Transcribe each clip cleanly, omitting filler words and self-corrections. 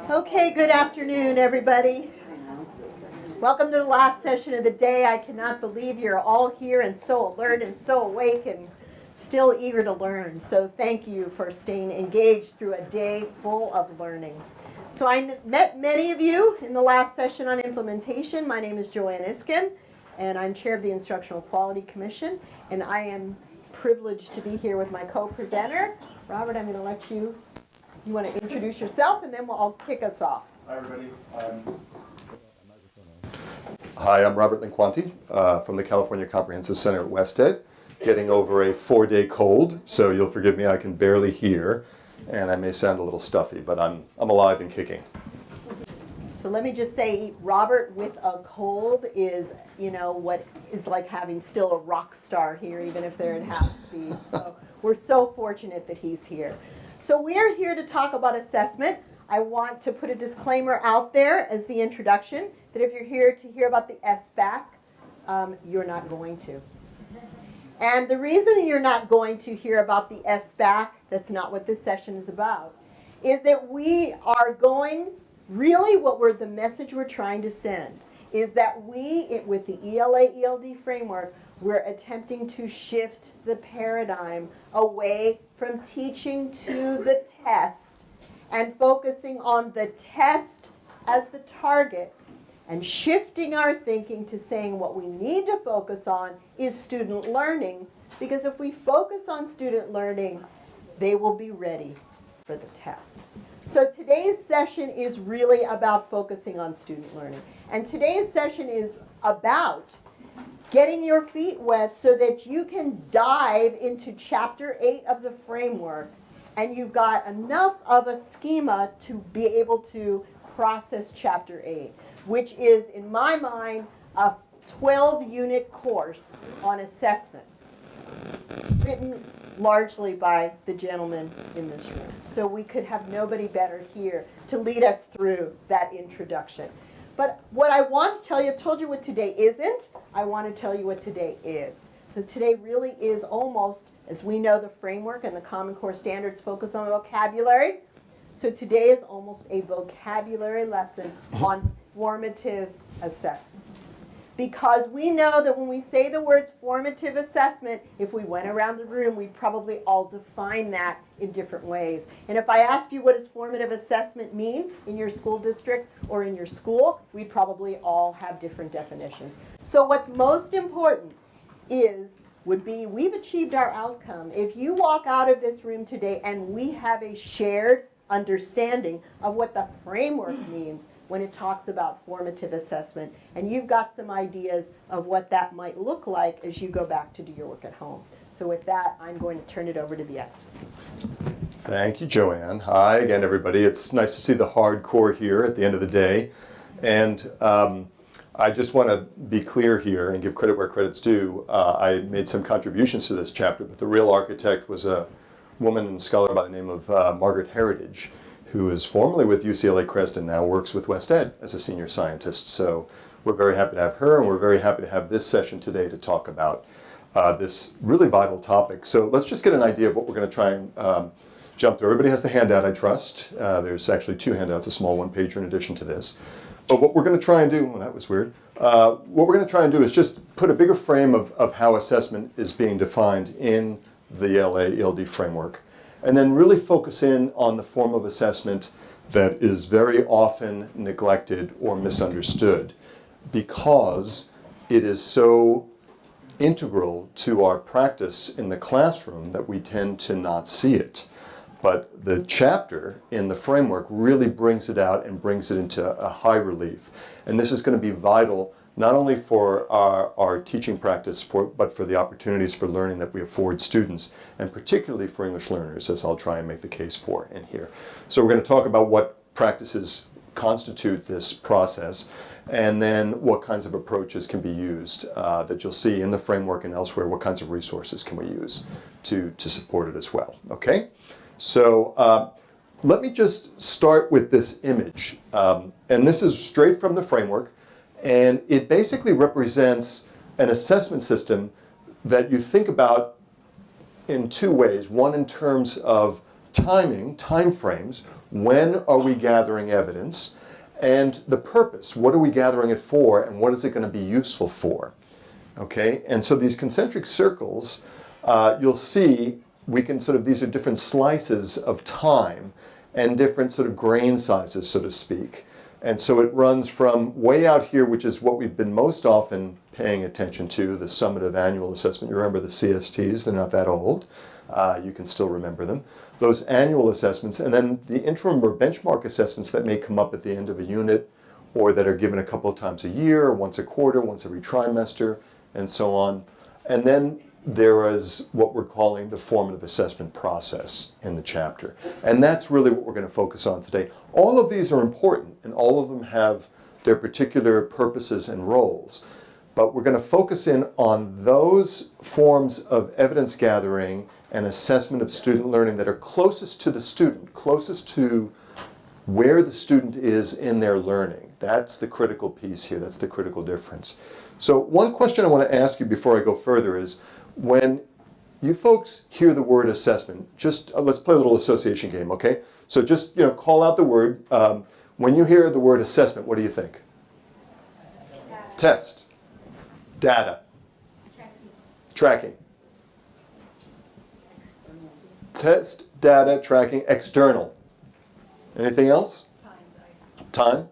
Okay, good afternoon, everybody. Welcome to the last session of the day. I cannot believe you're all here and so alert and so awake and still eager to learn. So thank you for staying engaged through a day full of learning. So I met many of you in the last session on implementation. My name is Jo Ann Isken, and I'm chair of the Instructional Quality Commission, and I am privileged to be here with my co-presenter. Robert, I'm going to let you want to introduce yourself, and then I'll kick us off. Hi, everybody. Hi, I'm Robert Linquanti from the California Comprehensive Center at Wested, getting over a 4-day cold, so you'll forgive me, I can barely hear, and I may sound a little stuffy, but I'm alive and kicking. So let me just say, Robert with a cold is, what is like having still a rock star here, even if they're at half speed. So we're so fortunate that he's here. So we're here to talk about assessment. I want to put a disclaimer out there as the introduction that if you're here to hear about the SBAC, you're not going to. And the reason you're not going to hear about the SBAC, that's not what this session is about, is that we are going, really the message we're trying to send is that we, with the ELA-ELD framework, we're attempting to shift the paradigm away from teaching to the test and focusing on the test as the target and shifting our thinking to saying what we need to focus on is student learning, because if we focus on student learning, they will be ready for the test. So today's session is really about focusing on student learning. And today's session is about getting your feet wet so that you can dive into Chapter 8 of the framework and you've got enough of a schema to be able to process Chapter 8, which is, in my mind, a 12-unit course on assessment, written largely by the gentleman in this room. So we could have nobody better here to lead us through that introduction. But what I want to tell you, I've told you what today isn't, I want to tell you what today is. So today really is almost, as we know, the framework and the Common Core standards focus on vocabulary. So today is almost a vocabulary lesson on formative assessment. Because we know that when we say the words formative assessment, if we went around the room, we'd probably all define that in different ways. And if I asked you what does formative assessment mean in your school district or in your school, we'd probably all have different definitions. So what's most important would be we've achieved our outcome. If you walk out of this room today and we have a shared understanding of what the framework means when it talks about formative assessment, and you've got some ideas of what that might look like as you go back to do your work at home. So with that, I'm going to turn it over to the expert. Thank you, Jo Ann. Hi again, everybody. It's nice to see the hardcore here at the end of the day. And I just want to be clear here and give credit where credit's due. I made some contributions to this chapter, but the real architect was a woman and scholar by the name of Margaret Heritage, who is formerly with UCLA Crest and now works with Wested as a senior scientist. So we're very happy to have her, and we're very happy to have this session today to talk about this really vital topic. So let's just get an idea of what we're going to try and jump through. Everybody has the handout, I trust. There's actually 2 handouts, a small one-pager in addition to this. But what we're going to try and do, well, that was weird. What we're going to try and do is just put a bigger frame of how assessment is being defined in the ELA-ELD framework, and then really focus in on the form of assessment that is very often neglected or misunderstood because it is so integral to our practice in the classroom that we tend to not see it. But the chapter in the framework really brings it out and brings it into a high relief. And this is going to be vital not only for our teaching practice, but for the opportunities for learning that we afford students, and particularly for English learners, as I'll try and make the case for in here. So we're going to talk about what practices constitute this process, and then what kinds of approaches can be used that you'll see in the framework and elsewhere. What kinds of resources can we use to support it as well, okay? So let me just start with this image. And this is straight from the framework. And it basically represents an assessment system that you think about in 2 ways. One in terms of timing, time frames, When are we gathering evidence? And the purpose, what are we gathering it for, and what is it going to be useful for? Okay, and so these concentric circles, you'll see, we can sort of, these are different slices of time and different sort of grain sizes, so to speak. And so it runs from way out here, which is what we've been most often paying attention to, the summative annual assessment. You remember the CSTs, they're not that old. You can still remember them. Those annual assessments, and then the interim or benchmark assessments that may come up at the end of a unit, or that are given a couple of times a year, once a quarter, once every trimester, and so on. And then there is what we're calling the formative assessment process in the chapter. And that's really what we're going to focus on today. All of these are important, and all of them have their particular purposes and roles. But we're going to focus in on those forms of evidence gathering and assessment of student learning that are closest to the student, closest to where the student is in their learning. That's the critical piece here. That's the critical difference. So one question I want to ask you before I go further is, when you folks hear the word assessment, just let's play a little association game, okay? So just call out the word. When you hear the word assessment, what do you think? Test. Data. Tracking. Test, data, tracking, external. Anything else? Time.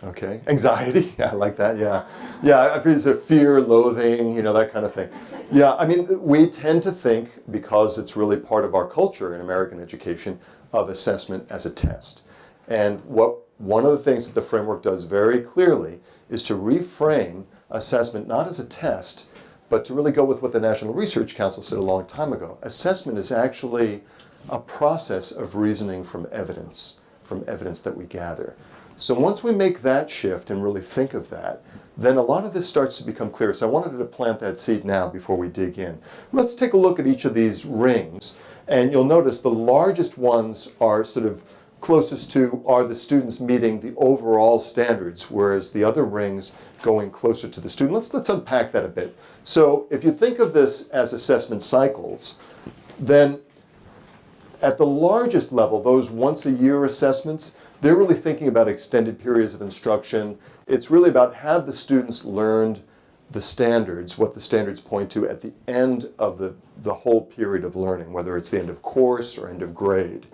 Okay. Anxiety. Yeah, I like that. Yeah. Yeah, I feel it's a fear, loathing, that kind of thing. Yeah, I mean, we tend to think, because it's really part of our culture in American education, of assessment as a test. And one of the things that the framework does very clearly is to reframe assessment not as a test, but to really go with what the National Research Council said a long time ago. Assessment is actually a process of reasoning from evidence that we gather. So once we make that shift and really think of that, then a lot of this starts to become clear. So I wanted to plant that seed now before we dig in. Let's take a look at each of these rings, and you'll notice the largest ones are sort of closest to are the students meeting the overall standards, whereas the other rings going closer to the student. Let's unpack that a bit. So if you think of this as assessment cycles, then at the largest level, those once-a-year assessments, they're really thinking about extended periods of instruction. It's really about, have the students learned the standards, what the standards point to at the end of the whole period of learning, whether it's the end of course or end of grade.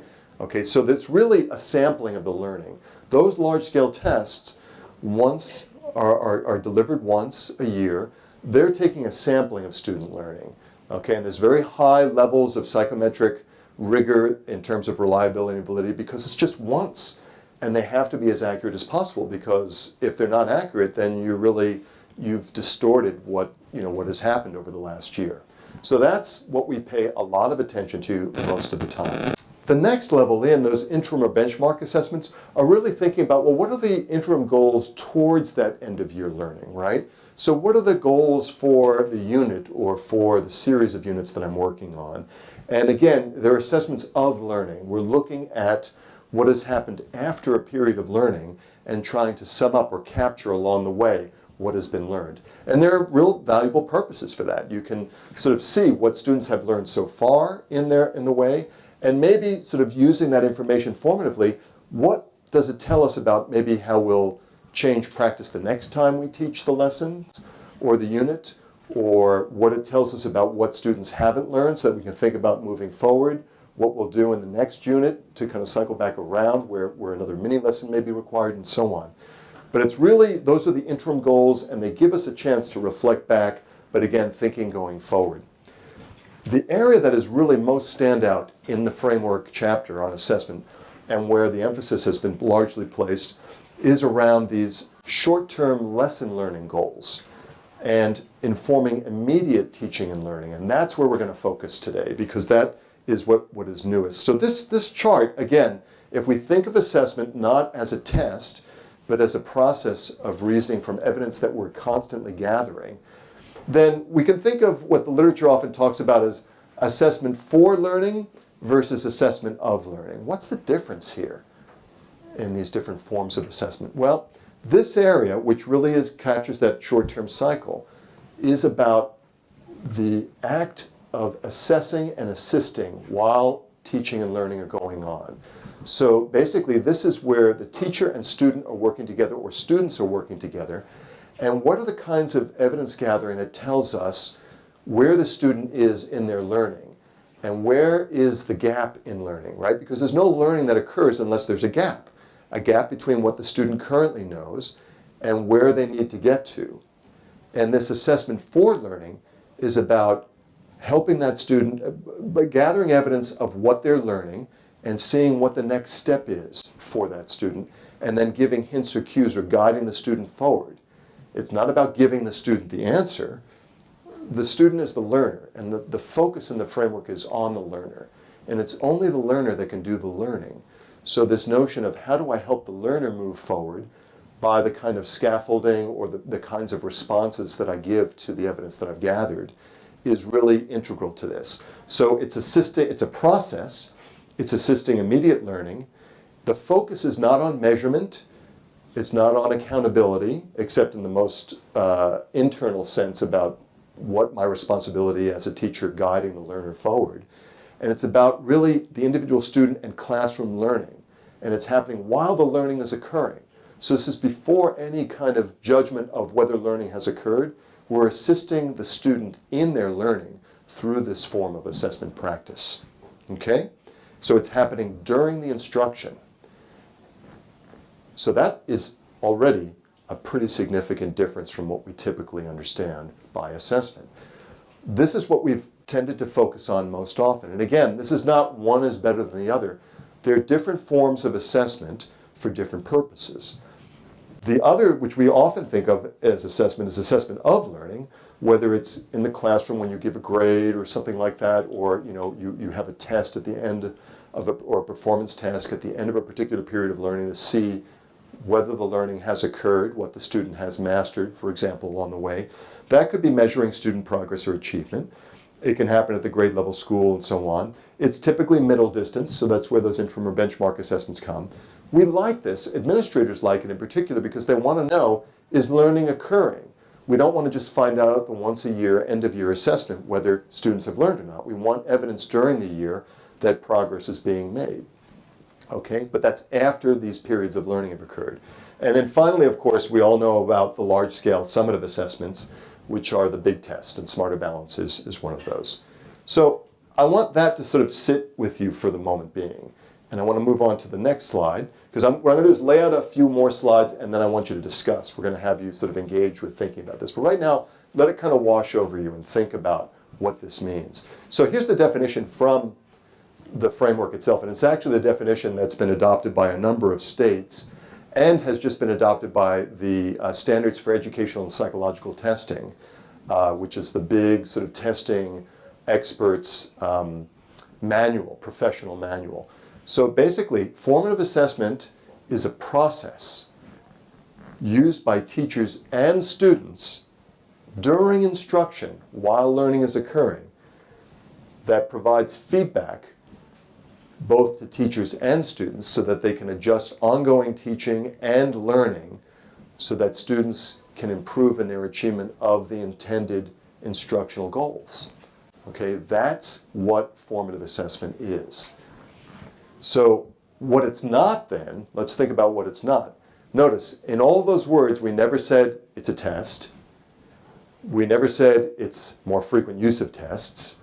Okay, so that's really a sampling of the learning. Those large-scale tests are delivered once a year. They're taking a sampling of student learning. Okay, and there's very high levels of psychometric rigor in terms of reliability and validity because it's just once. And they have to be as accurate as possible, because if they're not accurate, then you've distorted what has happened over the last year. So that's what we pay a lot of attention to most of the time. The next level in, those interim or benchmark assessments, are really thinking about, well, what are the interim goals towards that end of year learning, right? So what are the goals for the unit or for the series of units that I'm working on? And again, they're assessments of learning. We're looking at what has happened after a period of learning and trying to sum up or capture along the way what has been learned. And there are real valuable purposes for that. You can sort of see what students have learned so far in the way, and maybe sort of using that information formatively, what does it tell us about maybe how we'll change practice the next time we teach the lessons or the unit, or what it tells us about what students haven't learned so that we can think about moving forward, what we'll do in the next unit to kind of cycle back around where another mini lesson may be required, and so on. But it's really, those are the interim goals, and they give us a chance to reflect back, but again, thinking going forward. The area that is really most standout in the framework chapter on assessment, and where the emphasis has been largely placed, is around these short-term lesson learning goals and informing immediate teaching and learning. And that's where we're going to focus today, because that is what is newest. So this chart, again, if we think of assessment not as a test, but as a process of reasoning from evidence that we're constantly gathering, then we can think of what the literature often talks about as assessment for learning versus assessment of learning. What's the difference here in these different forms of assessment? Well, this area, which really captures that short-term cycle, is about the act of assessing and assisting while teaching and learning are going on. So basically, this is where the teacher and student are working together, or students are working together. And what are the kinds of evidence gathering that tells us where the student is in their learning? And where is the gap in learning, right? Because there's no learning that occurs unless there's a gap between what the student currently knows and where they need to get to. And this assessment for learning is about helping that student by gathering evidence of what they're learning and seeing what the next step is for that student, and then giving hints or cues or guiding the student forward. It's not about giving the student the answer. The student is the learner, and the focus in the framework is on the learner. And it's only the learner that can do the learning. So this notion of how do I help the learner move forward by the kind of scaffolding or the kinds of responses that I give to the evidence that I've gathered is really integral to this. So it's a process. It's assisting immediate learning. The focus is not on measurement. It's not on accountability, except in the most internal sense about what my responsibility as a teacher guiding the learner forward. And it's about really the individual student and classroom learning. And it's happening while the learning is occurring. So this is before any kind of judgment of whether learning has occurred. We're assisting the student in their learning through this form of assessment practice. Okay? So it's happening during the instruction. So that is already a pretty significant difference from what we typically understand by assessment. This is what we've tended to focus on most often. And again, this is not one is better than the other. There are different forms of assessment for different purposes. The other, which we often think of as assessment, is assessment of learning, whether it's in the classroom when you give a grade or something like that, or you have a test at the end of or a performance task at the end of a particular period of learning to see whether the learning has occurred, what the student has mastered, for example, along the way. That could be measuring student progress or achievement. It can happen at the grade level school and so on. It's typically middle distance, so that's where those interim or benchmark assessments come. We like this, administrators like it in particular, because they want to know, is learning occurring? We don't want to just find out at the once a year, end of year assessment whether students have learned or not. We want evidence during the year that progress is being made. Okay, but that's after these periods of learning have occurred. And then finally, of course, we all know about the large-scale summative assessments, which are the big test, and Smarter Balance is one of those. So I want that to sort of sit with you for the moment being. And I want to move on to the next slide, because what I'm going to do is lay out a few more slides, and then I want you to discuss. We're going to have you sort of engage with thinking about this. But right now, let it kind of wash over you and think about what this means. So here's the definition from the framework itself, and it's actually the definition that's been adopted by a number of states and has just been adopted by the Standards for Educational and Psychological Testing, which is the big sort of testing experts manual, professional manual. So basically, formative assessment is a process used by teachers and students during instruction while learning is occurring that provides feedback both to teachers and students so that they can adjust ongoing teaching and learning so that students can improve in their achievement of the intended instructional goals. Okay, that's what formative assessment is. So what it's not then, let's think about what it's not. Notice, in all those words, we never said it's a test. We never said it's more frequent use of tests.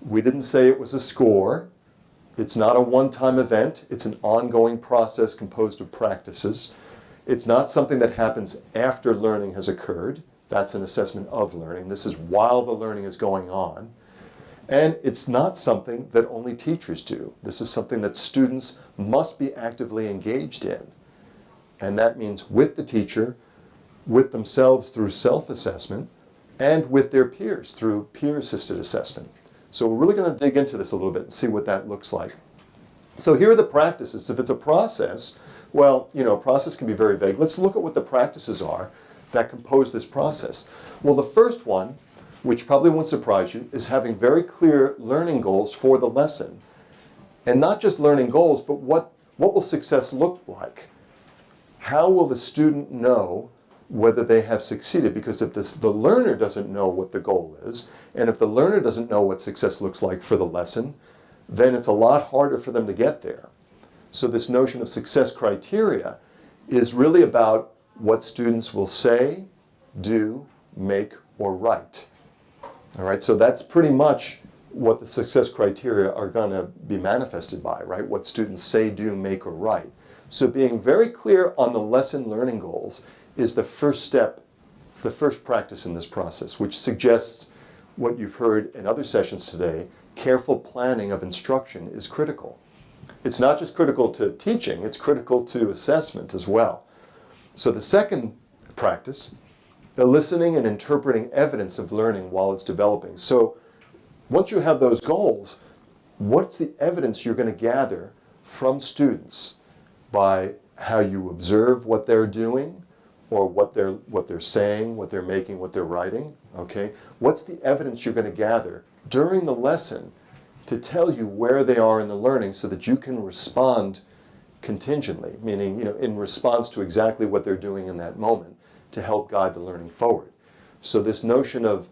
We didn't say it was a score. It's not a one-time event. It's an ongoing process composed of practices. It's not something that happens after learning has occurred. That's an assessment of learning. This is while the learning is going on. And it's not something that only teachers do. This is something that students must be actively engaged in. And that means with the teacher, with themselves through self-assessment, and with their peers through peer-assisted assessment. So we're really going to dig into this a little bit and see what that looks like. So here are the practices. If it's a process, well, a process can be very vague. Let's look at what the practices are that compose this process. Well, the first one, which probably won't surprise you, is having very clear learning goals for the lesson. And not just learning goals, but what will success look like? How will the student know whether they have succeeded? Because if the learner doesn't know what the goal is, and if the learner doesn't know what success looks like for the lesson, then it's a lot harder for them to get there. So this notion of success criteria is really about what students will say, do, make, or write. All right, so that's pretty much what the success criteria are going to be manifested by, right? What students say, do, make, or write. So being very clear on the lesson learning goals is the first step. It's the first practice in this process, which suggests what you've heard in other sessions today. Careful planning of instruction is critical. It's not just critical to teaching, it's critical to assessment as well. So the second practice, eliciting and interpreting evidence of learning while it's developing. So once you have those goals, what's the evidence you're going to gather from students by how you observe what they're doing, or what they're saying, what they're making, what they're writing, okay? What's the evidence you're going to gather during the lesson to tell you where they are in the learning so that you can respond contingently, meaning, in response to exactly what they're doing in that moment to help guide the learning forward. So this notion of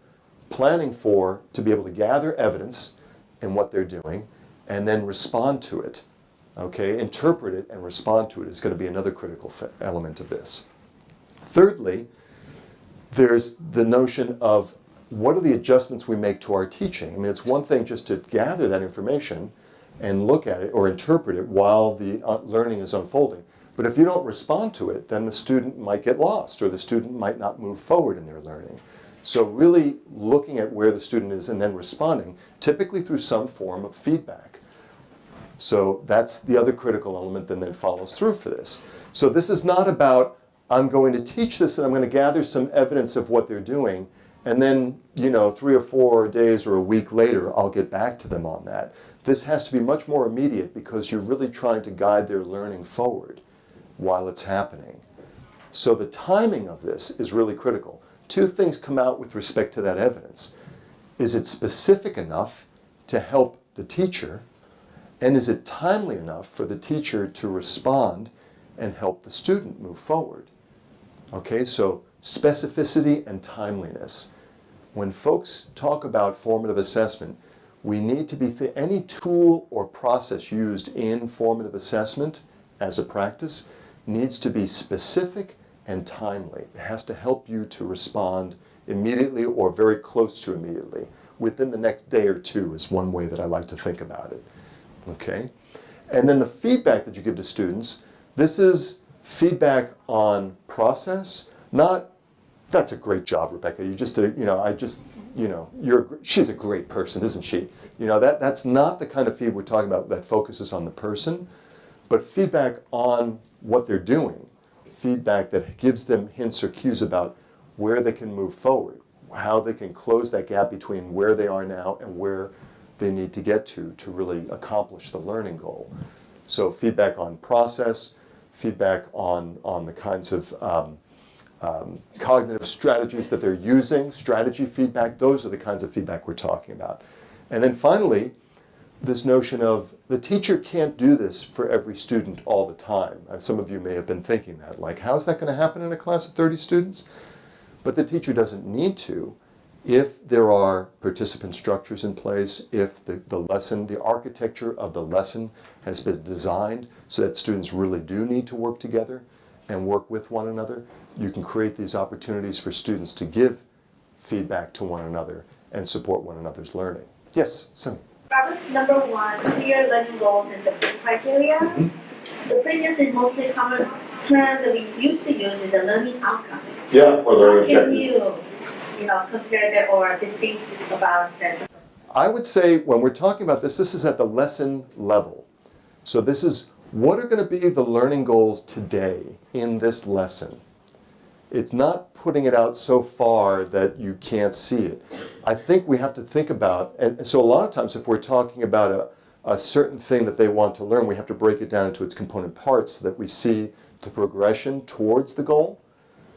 planning to be able to gather evidence in what they're doing and then respond to it, okay? Interpret it and respond to it is going to be another critical element of this. Thirdly, there's the notion of what are the adjustments we make to our teaching. I mean, it's one thing just to gather that information and look at it or interpret it while the learning is unfolding. But if you don't respond to it, then the student might get lost or the student might not move forward in their learning. So really looking at where the student is and then responding, typically through some form of feedback. So that's the other critical element that then follows through for this. So this is not about, I'm going to teach this and I'm going to gather some evidence of what they're doing, and then, 3 or 4 days or a week later, I'll get back to them on that. This has to be much more immediate because you're really trying to guide their learning forward while it's happening. So the timing of this is really critical. Two things come out with respect to that evidence. Is it specific enough to help the teacher? And is it timely enough for the teacher to respond and help the student move forward? Okay, so specificity and timeliness. When folks talk about formative assessment, we need to be, any tool or process used in formative assessment as a practice needs to be specific and timely. It has to help you to respond immediately or very close to immediately. Within the next day or two is one way that I like to think about it. Okay? And then the feedback that you give to students, this is feedback on process, not, that's a great job, Rebecca. You just did, she's a great person, isn't she? That's not the kind of feed we're talking about that focuses on the person, but feedback on what they're doing. Feedback that gives them hints or cues about where they can move forward, how they can close that gap between where they are now and where they need to get to really accomplish the learning goal. So feedback on process, feedback on the kinds of cognitive strategies that they're using, strategy feedback, those are the kinds of feedback we're talking about. And then finally, this notion of the teacher can't do this for every student all the time. Some of you may have been thinking that, like, how is that going to happen in a class of 30 students? But the teacher doesn't need to if there are participant structures in place, if the lesson, the architecture of the lesson has been designed so that students really do need to work together and work with one another. You can create these opportunities for students to give feedback to one another and support one another's learning. Yes, Simi. Robert, number 1, clear learning goals and success criteria. The previous and mostly common term that we used to use is a learning outcome. Yeah, or learning How objective. can you compare that or distinct about this? I would say when we're talking about this is at the lesson level. So this is what are going to be the learning goals today in this lesson. It's not putting it out so far that you can't see it. I think we have to think about, and so a lot of times if we're talking about a certain thing that they want to learn, we have to break it down into its component parts so that we see the progression towards the goal.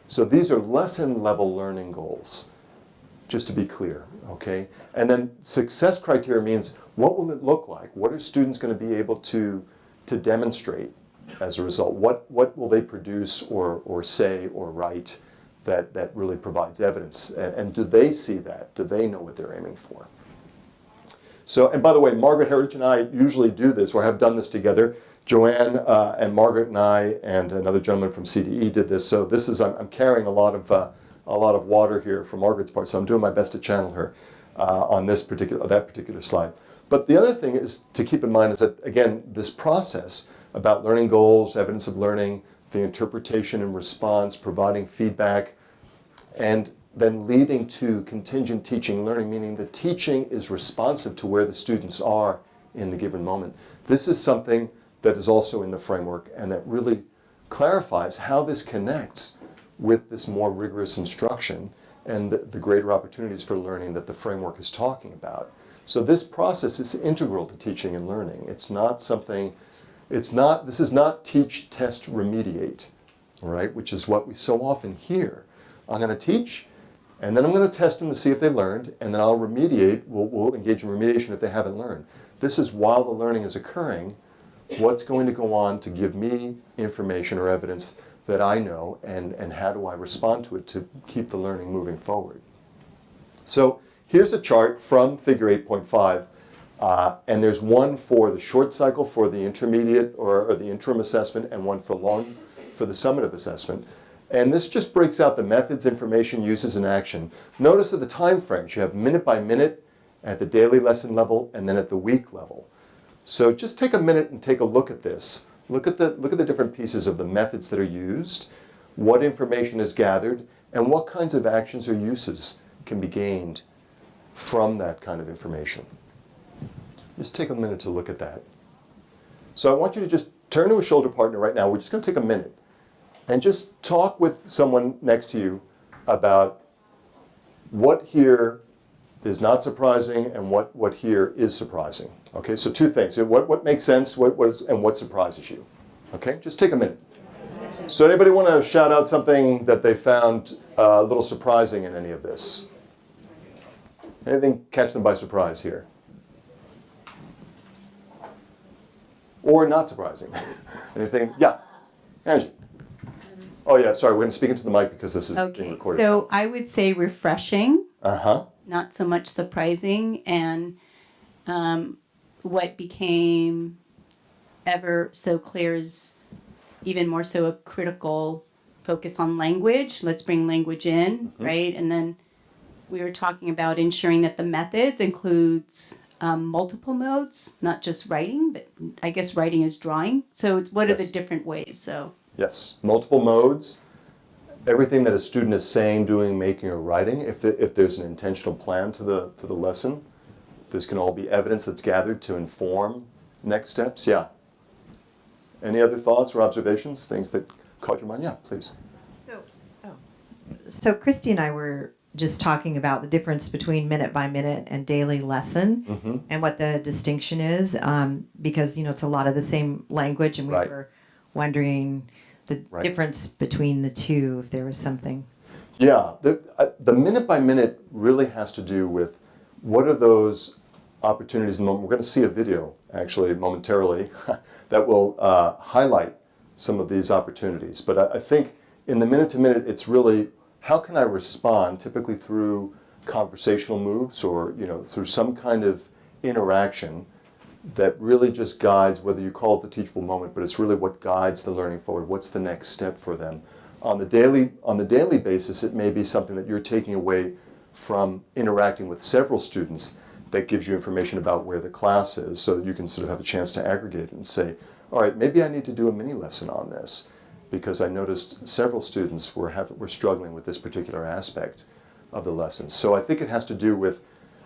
So these are lesson level learning goals, just to be clear, okay? And then success criteria means what will it look like? What are students going to be able to demonstrate as a result? What will they produce or say or write that really provides evidence? And do they see that? Do they know what they're aiming for? So, and by the way, Margaret Heritage and I usually do this, or have done this together. Jo Ann and Margaret and I and another gentleman from CDE did this. So this is, I'm carrying a lot of water here for Margaret's part. So I'm doing my best to channel her on that particular slide. But the other thing is to keep in mind is that, again, this process about learning goals, evidence of learning, the interpretation and response, providing feedback, and then leading to contingent teaching learning, meaning the teaching is responsive to where the students are in the given moment. This is something that is also in the framework and that really clarifies how this connects with this more rigorous instruction and the greater opportunities for learning that the framework is talking about. So this process is integral to teaching and learning. This is not teach, test, remediate, right? Which is what we so often hear. I'm going to teach, and then I'm going to test them to see if they learned, and then I'll remediate, we'll engage in remediation if they haven't learned. This is while the learning is occurring, what's going to go on to give me information or evidence that I know, and how do I respond to it to keep the learning moving forward. So here's a chart from figure 8.5, and there's one for the short cycle for the intermediate or the interim assessment, and one for the summative assessment. And this just breaks out the methods, information, uses, and action. Notice that the time frames, you have minute by minute at the daily lesson level and then at the week level. So just take a minute and take a look at this. Look at the different pieces of the methods that are used, what information is gathered, and what kinds of actions or uses can be gained from that kind of information. Just take a minute to look at that. So I want you to just turn to a shoulder partner right now. We're just going to take a minute and just talk with someone next to you about what here is not surprising and what here is surprising. Okay, so two things. What makes sense, and what surprises you. Okay, just take a minute. So anybody want to shout out something that they found a little surprising in any of this? Anything catch them by surprise here? Or not surprising? Anything? Yeah, Angie. Oh yeah, sorry, we're going to speak into the mic because this is being recorded. So I would say refreshing, Uh-huh. not so much surprising, and what became ever so clear is even more so a critical focus on language. Let's bring language in, right? And then we were talking about ensuring that the methods includes multiple modes, not just writing, but I guess writing is drawing. So it's, what are the different ways? So Yes, multiple modes. Everything that a student is saying, doing, making, or writing. If there's an intentional plan to the lesson, this can all be evidence that's gathered to inform next steps. Yeah. Any other thoughts or observations? Things that caught your mind? Yeah, please. So Christy and I were just talking about the difference between minute by minute and daily lesson, and what the distinction is, because it's a lot of the same language, and we Right. were wondering the difference between the two, if there was something. Yeah, the minute by minute really has to do with what are those opportunities in the moment. We're going to see a video actually momentarily that will highlight some of these opportunities. But I think in the minute to minute, it's really how can I respond, typically through conversational moves or through some kind of interaction that really just guides, whether you call it the teachable moment, but it's really what guides the learning forward. What's the next step for them? On the daily basis, it may be something that you're taking away from interacting with several students that gives you information about where the class is, so that you can sort of have a chance to aggregate and say, all right, maybe I need to do a mini lesson on this because I noticed several students were struggling with this particular aspect of the lesson. So I think it has to do with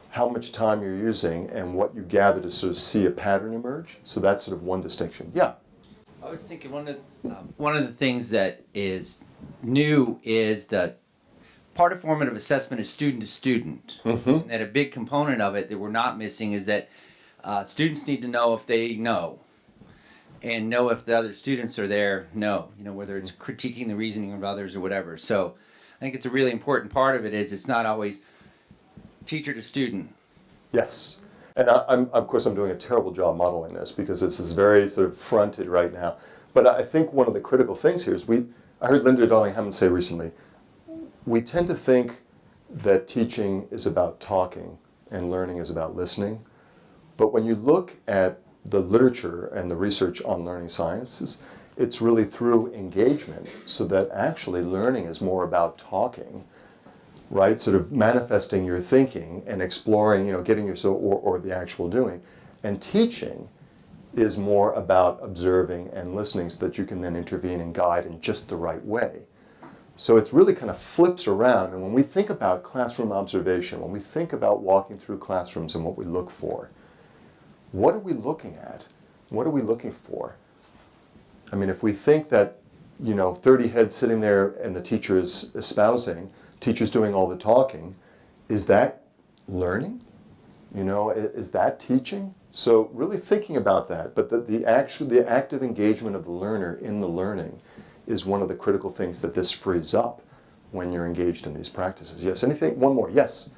how much time you're using and what you gather to sort of see a pattern emerge. So that's sort of one distinction. Yeah. I was thinking one of the things that is new is that part of formative assessment is student to student. And that a big component of it that we're not missing is that students need to know if they know, and know if the other students are there, whether it's critiquing the reasoning of others or whatever. So I think it's a really important part of it is it's not always teacher to student. Yes. And of course, I'm doing a terrible job modeling this because this is very sort of fronted right now. But I think one of the critical things here is I heard Linda Darling-Hammond say recently, we tend to think that teaching is about talking and learning is about listening. But when you look at the literature and the research on learning sciences, it's really through engagement, so that actually learning is more about talking, right? Sort of manifesting your thinking and exploring, getting yourself, or the actual doing. And teaching is more about observing and listening, so that you can then intervene and guide in just the right way. So it's really kind of flips around. And when we think about classroom observation, when we think about walking through classrooms and what we look for, what are we looking at? What are we looking for? I mean, if we think that, 30 heads sitting there and the teacher is espousing, teacher's doing all the talking, is that learning? Is that teaching? So really thinking about that, but the active engagement of the learner in the learning is one of the critical things that this frees up when you're engaged in these practices. Yes, anything? One more, yes.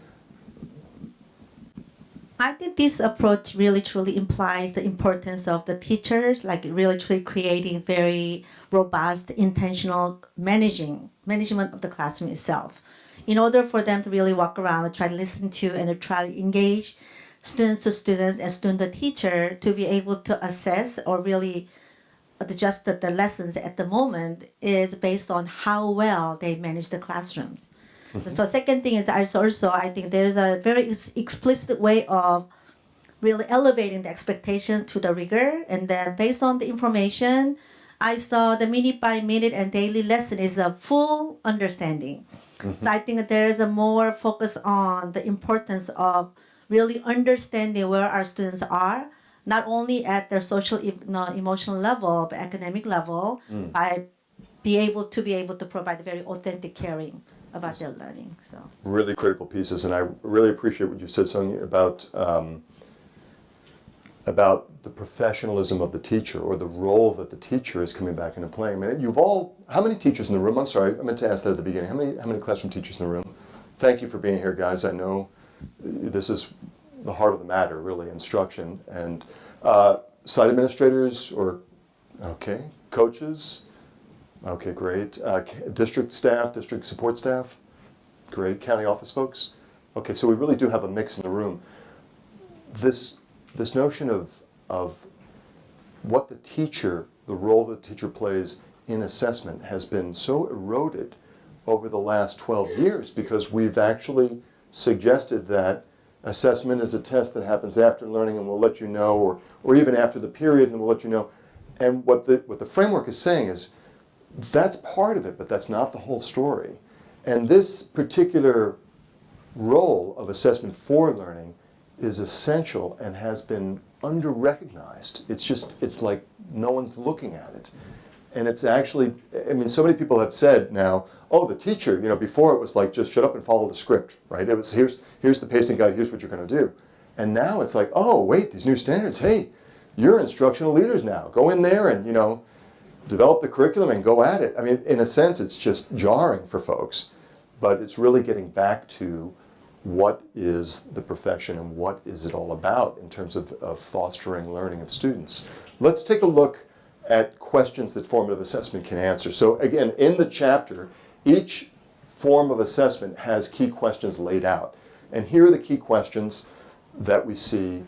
I think this approach really truly implies the importance of the teachers, like really truly creating very robust, intentional management of the classroom itself. In order for them to really walk around and try to listen to and to try to engage students to students and student to teacher to be able to assess or really adjust the lessons at the moment is based on how well they manage the classrooms. So second thing is also I think there's a very explicit way of really elevating the expectations to the rigor, and then based on the information, I saw the minute by minute and daily lesson is a full understanding. So I think that there is a more focus on the importance of really understanding where our students are, not only at their social, emotional level, but academic level, by be able to provide very authentic caring about their learning. So Really critical pieces, and I really appreciate what you said, Sonia, about the professionalism of the teacher, or the role that the teacher is coming back into play. I mean, how many teachers in the room? I'm sorry, I meant to ask that at the beginning. How many classroom teachers in the room? Thank you for being here, guys. I know this is the heart of the matter, really, instruction. And site administrators, okay, coaches, okay, great. District staff, district support staff, great. County office folks. Okay, so we really do have a mix in the room. This notion of what the role that the teacher plays in assessment has been so eroded over the last 12 years, because we've actually suggested that assessment is a test that happens after learning and we'll let you know, or even after the period and we'll let you know. And what the framework is saying is that's part of it, but that's not the whole story. And this particular role of assessment for learning is essential and has been under-recognized. It's like no one's looking at it. And it's actually, I mean, so many people have said now, oh, the teacher, before it was like, just shut up and follow the script, right? It was, here's the pacing guide, here's what you're going to do. And now it's like, oh, wait, these new standards, hey, you're instructional leaders now. Go in there and, develop the curriculum and go at it. I mean, in a sense, it's just jarring for folks, but it's really getting back to what is the profession and what is it all about in terms of fostering learning of students. Let's take a look at questions that formative assessment can answer. So again, in the chapter, each form of assessment has key questions laid out. And here are the key questions that we see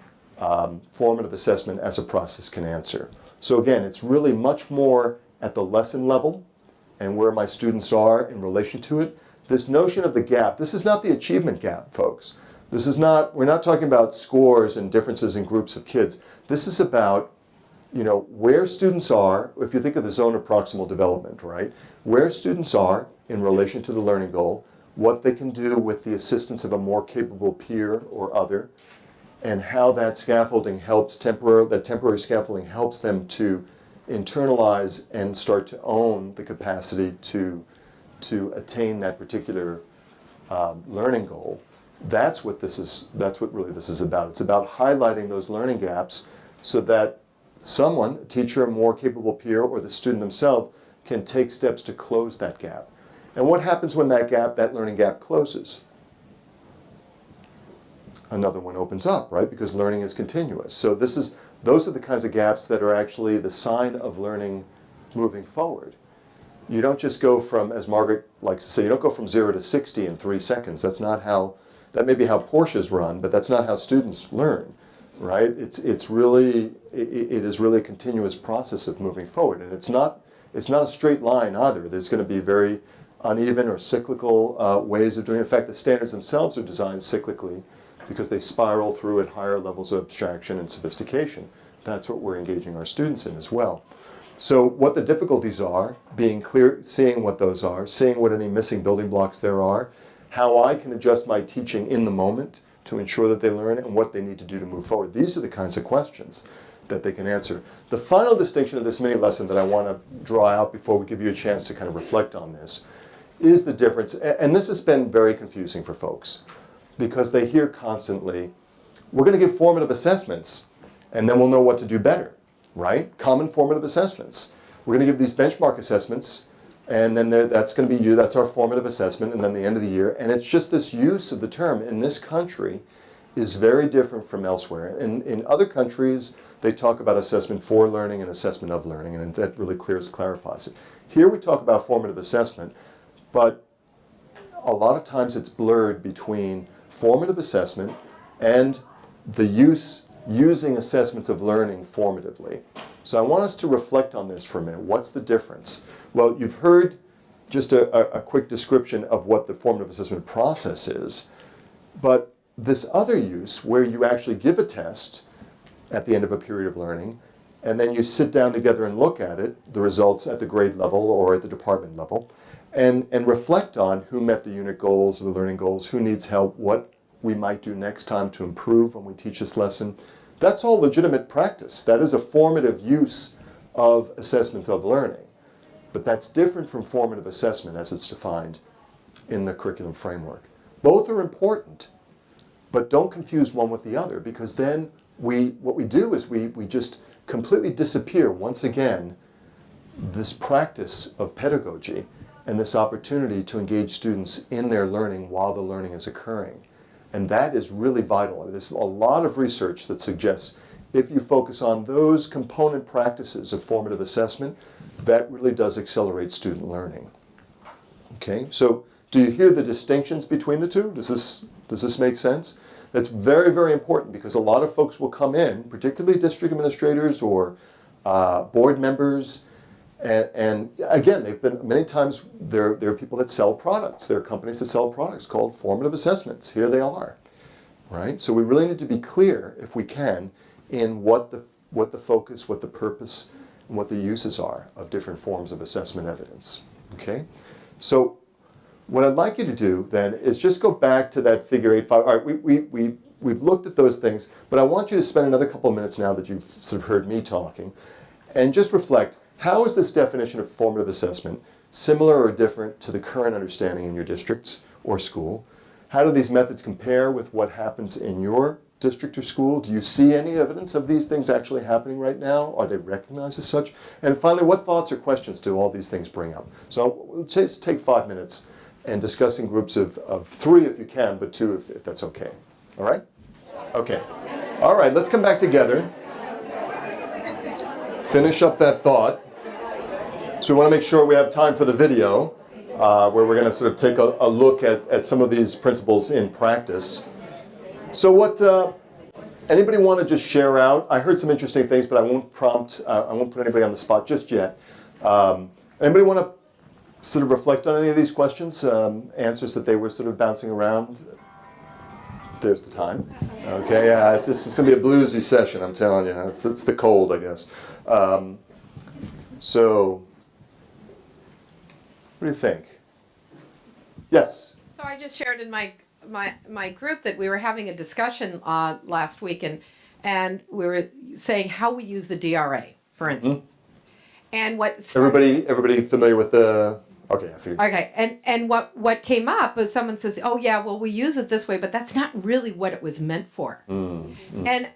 formative assessment as a process can answer. So again, it's really much more at the lesson level and where my students are in relation to it. This notion of the gap, this is not the achievement gap, folks. We're not talking about scores and differences in groups of kids. This is about, where students are, if you think of the zone of proximal development, right? Where students are in relation to the learning goal, what they can do with the assistance of a more capable peer or other, and how that scaffolding helps, that temporary scaffolding helps them to internalize and start to own the capacity to attain that particular learning goal. That's what really this is about. It's about highlighting those learning gaps so that someone, a teacher, a more capable peer, or the student themselves can take steps to close that gap. And what happens when that learning gap closes? Another one opens up, right? Because learning is continuous. So those are the kinds of gaps that are actually the sign of learning moving forward. You don't just go from, as Margaret likes to say, you don't go from 0 to 60 in 3 seconds. That may be how Porsches run, but that's not how students learn. right? It's really, it is really a continuous process of moving forward, and it's not a straight line either. There's going to be very uneven or cyclical ways of doing it. In fact, the standards themselves are designed cyclically because they spiral through at higher levels of abstraction and sophistication. That's what we're engaging our students in as well. So what the difficulties are, being clear, seeing what those are, seeing what any missing building blocks there are, how I can adjust my teaching in the moment to ensure that they learn, and what they need to do to move forward. These are the kinds of questions that they can answer. The final distinction of this mini lesson that I want to draw out before we give you a chance to kind of reflect on this is the difference, and this has been very confusing for folks, because they hear constantly, we're going to give formative assessments, and then we'll know what to do better, right? Common formative assessments. We're going to give these benchmark assessments, and then that's going to be that's our formative assessment, and then the end of the year. And it's just this use of the term in this country is very different from elsewhere. In other countries, they talk about assessment for learning and assessment of learning, and that really clarifies it. Here we talk about formative assessment, but a lot of times it's blurred between formative assessment and the using assessments of learning formatively. So I want us to reflect on this for a minute. What's the difference? Well, you've heard just a quick description of what the formative assessment process is, but this other use where you actually give a test at the end of a period of learning, and then you sit down together and look at it, the results at the grade level or at the department level, and reflect on who met the unit goals or the learning goals, who needs help, what we might do next time to improve when we teach this lesson. That's all legitimate practice. That is a formative use of assessments of learning. But that's different from formative assessment as it's defined in the curriculum framework. Both are important, but don't confuse one with the other, because then what we do is we just completely disappear once again this practice of pedagogy and this opportunity to engage students in their learning while the learning is occurring. And that is really vital. There's a lot of research that suggests if you focus on those component practices of formative assessment, that really does accelerate student learning. Okay, so do you hear the distinctions between the two? Does this make sense? That's very, very important, because a lot of folks will come in, particularly district administrators or board members, and again, they've been many times, there are people that sell products. There are companies that sell products called formative assessments. Here they are, right? So we really need to be clear, if we can, in what the focus, what the purpose, and what the uses are of different forms of assessment evidence. Okay, so what I'd like you to do then is just go back to that figure 8-5. All right, we've looked at those things, but I want you to spend another couple of minutes now that you've sort of heard me talking, and just reflect. How is this definition of formative assessment similar or different to the current understanding in your districts or school? How do these methods compare with what happens in your district or school? Do you see any evidence of these things actually happening right now? Are they recognized as such? And finally, what thoughts or questions do all these things bring up? So let's just take 5 minutes and discuss in groups of 3 if you can, but 2 if that's okay. All right? Okay. All right, let's come back together. Finish up that thought. So we want to make sure we have time for the video, where we're going to sort of take a look at some of these principles in practice. So what, anybody want to just share out? I heard some interesting things, but I won't put anybody on the spot just yet. Anybody want to sort of reflect on any of these questions, answers that they were sort of bouncing around? There's the time. Okay, yeah, it's going to be a bluesy session, I'm telling you. It's the cold, I guess. So, what do you think? Yes? So I just shared in my group that we were having a discussion last week, and we were saying how we use the DRA, for instance. Mm-hmm. And what everybody familiar with the okay, I figured. Okay, and what came up was someone says, "Oh yeah, well we use it this way, but that's not really what it was meant for." And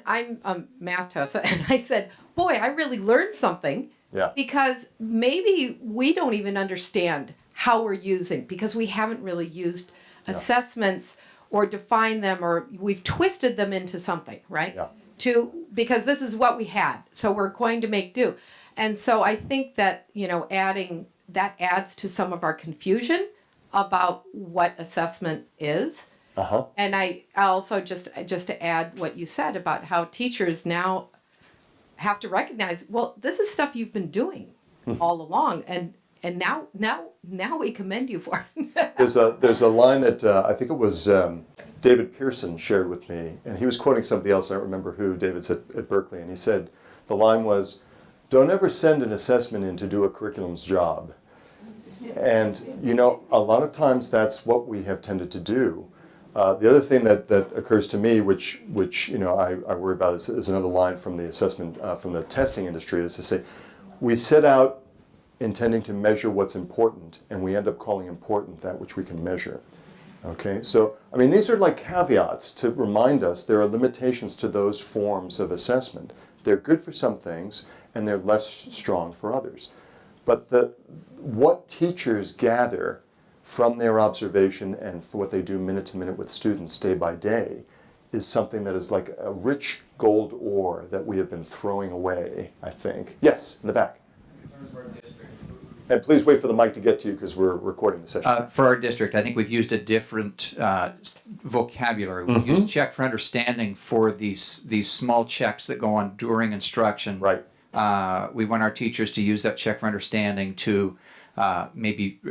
I'm a math toast, and I said, "Boy, I really learned something." Yeah. Because maybe we don't even understand how we're using, because we haven't really used assessments or defined them, or we've twisted them into something, right? Yeah. Because this is what we had, so we're going to make do. And so I think that, adding that adds to some of our confusion about what assessment is. Uh-huh. And I also just to add what you said about how teachers now have to recognize, well, this is stuff you've been doing all along, and now we commend you for it. There's a line that I think it was David Pearson shared with me, and he was quoting somebody else. I don't remember who. David's at Berkeley, and he said the line was, "Don't ever send an assessment in to do a curriculum's job." And you know, a lot of times that's what we have tended to do. The other thing that occurs to me, which you know I worry about, is another line from the assessment from the testing industry, is to say we set out intending to measure what's important, and we end up calling important that which we can measure. Okay, so I mean these are like caveats to remind us there are limitations to those forms of assessment. They're good for some things, and they're less strong for others. But what teachers gather from their observation and for what they do minute to minute with students day by day is something that is like a rich gold ore that we have been throwing away, I think. Yes, in the back. And please wait for the mic to get to you because we're recording the session. For our district, I think we've used a different vocabulary. We've used check for understanding for these small checks that go on during instruction. Right. We want our teachers to use that check for understanding to maybe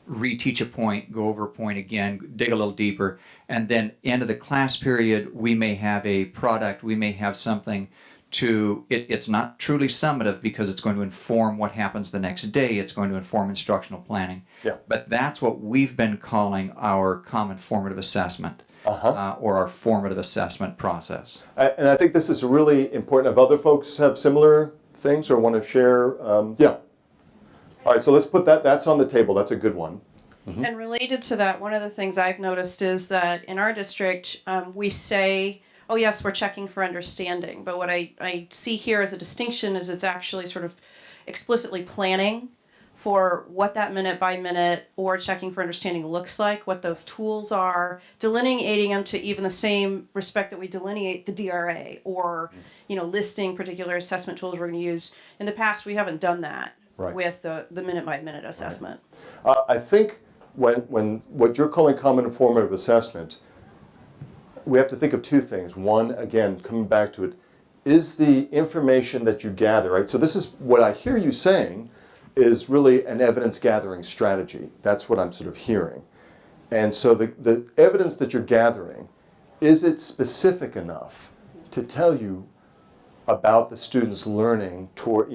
reteach a point, go over a point again, dig a little deeper, and then end of the class period, we may have a product, we may have something to, it's not truly summative because it's going to inform what happens the next day, it's going to inform instructional planning. Yeah. But that's what we've been calling our common formative assessment. Or our formative assessment process. And I think this is really important. If other folks have similar things or want to share, yeah. All right, so let's put that's on the table. That's a good one. And related to that, one of the things I've noticed is that in our district, we say, oh yes, we're checking for understanding. But what I see here as a distinction is it's actually sort of explicitly planning for what that minute by minute or checking for understanding looks like, what those tools are, delineating them to even the same respect that we delineate the DRA or, you know, listing particular assessment tools we're going to use. In the past, we haven't done that with the minute by minute assessment. I think when what you're calling common and formative assessment, we have to think of two things. One, again, coming back to it, is the information that you gather, right? So this is what I hear you saying is really an evidence gathering strategy. That's what I'm sort of hearing. And so the evidence that you're gathering, is it specific enough to tell you about the students learning toward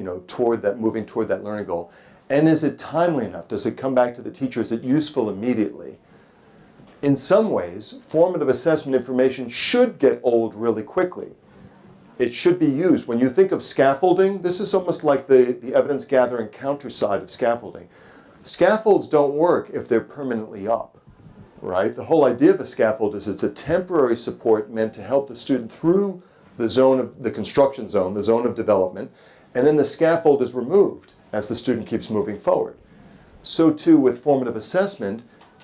that, moving toward that learning goal? And is it timely enough? Does it come back to the teacher? Is it useful immediately? In some ways, formative assessment information should get old really quickly. It should be used. When you think of scaffolding, this is almost like the evidence gathering counter side of scaffolding. Scaffolds don't work if they're permanently up, right? The whole idea of a scaffold is it's a temporary support meant to help the student through the zone of the construction zone, the zone of development, and then the scaffold is removed as the student keeps moving forward. So too with formative assessment,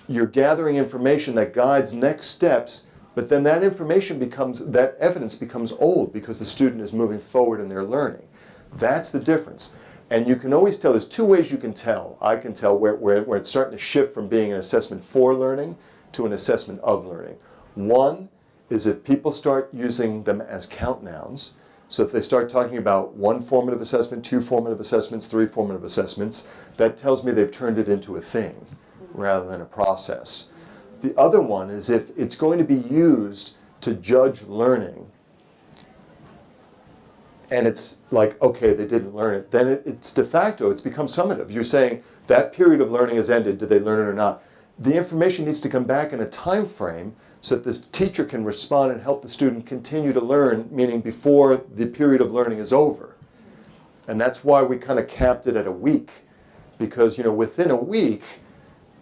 you're gathering information that guides next steps. But then that that evidence becomes old because the student is moving forward in their learning. That's the difference. And you can always tell, there's two ways you can tell. I can tell where it's starting to shift from being an assessment for learning to an assessment of learning. One is if people start using them as count nouns. So if they start talking about one formative assessment, two formative assessments, three formative assessments, that tells me they've turned it into a thing rather than a process. The other one is if it's going to be used to judge learning, and it's like, okay, they didn't learn it, then it's de facto, it's become summative. You're saying that period of learning has ended, did they learn it or not? The information needs to come back in a time frame so that this teacher can respond and help the student continue to learn, meaning before the period of learning is over. And that's why we kind of capped it at a week, because within a week,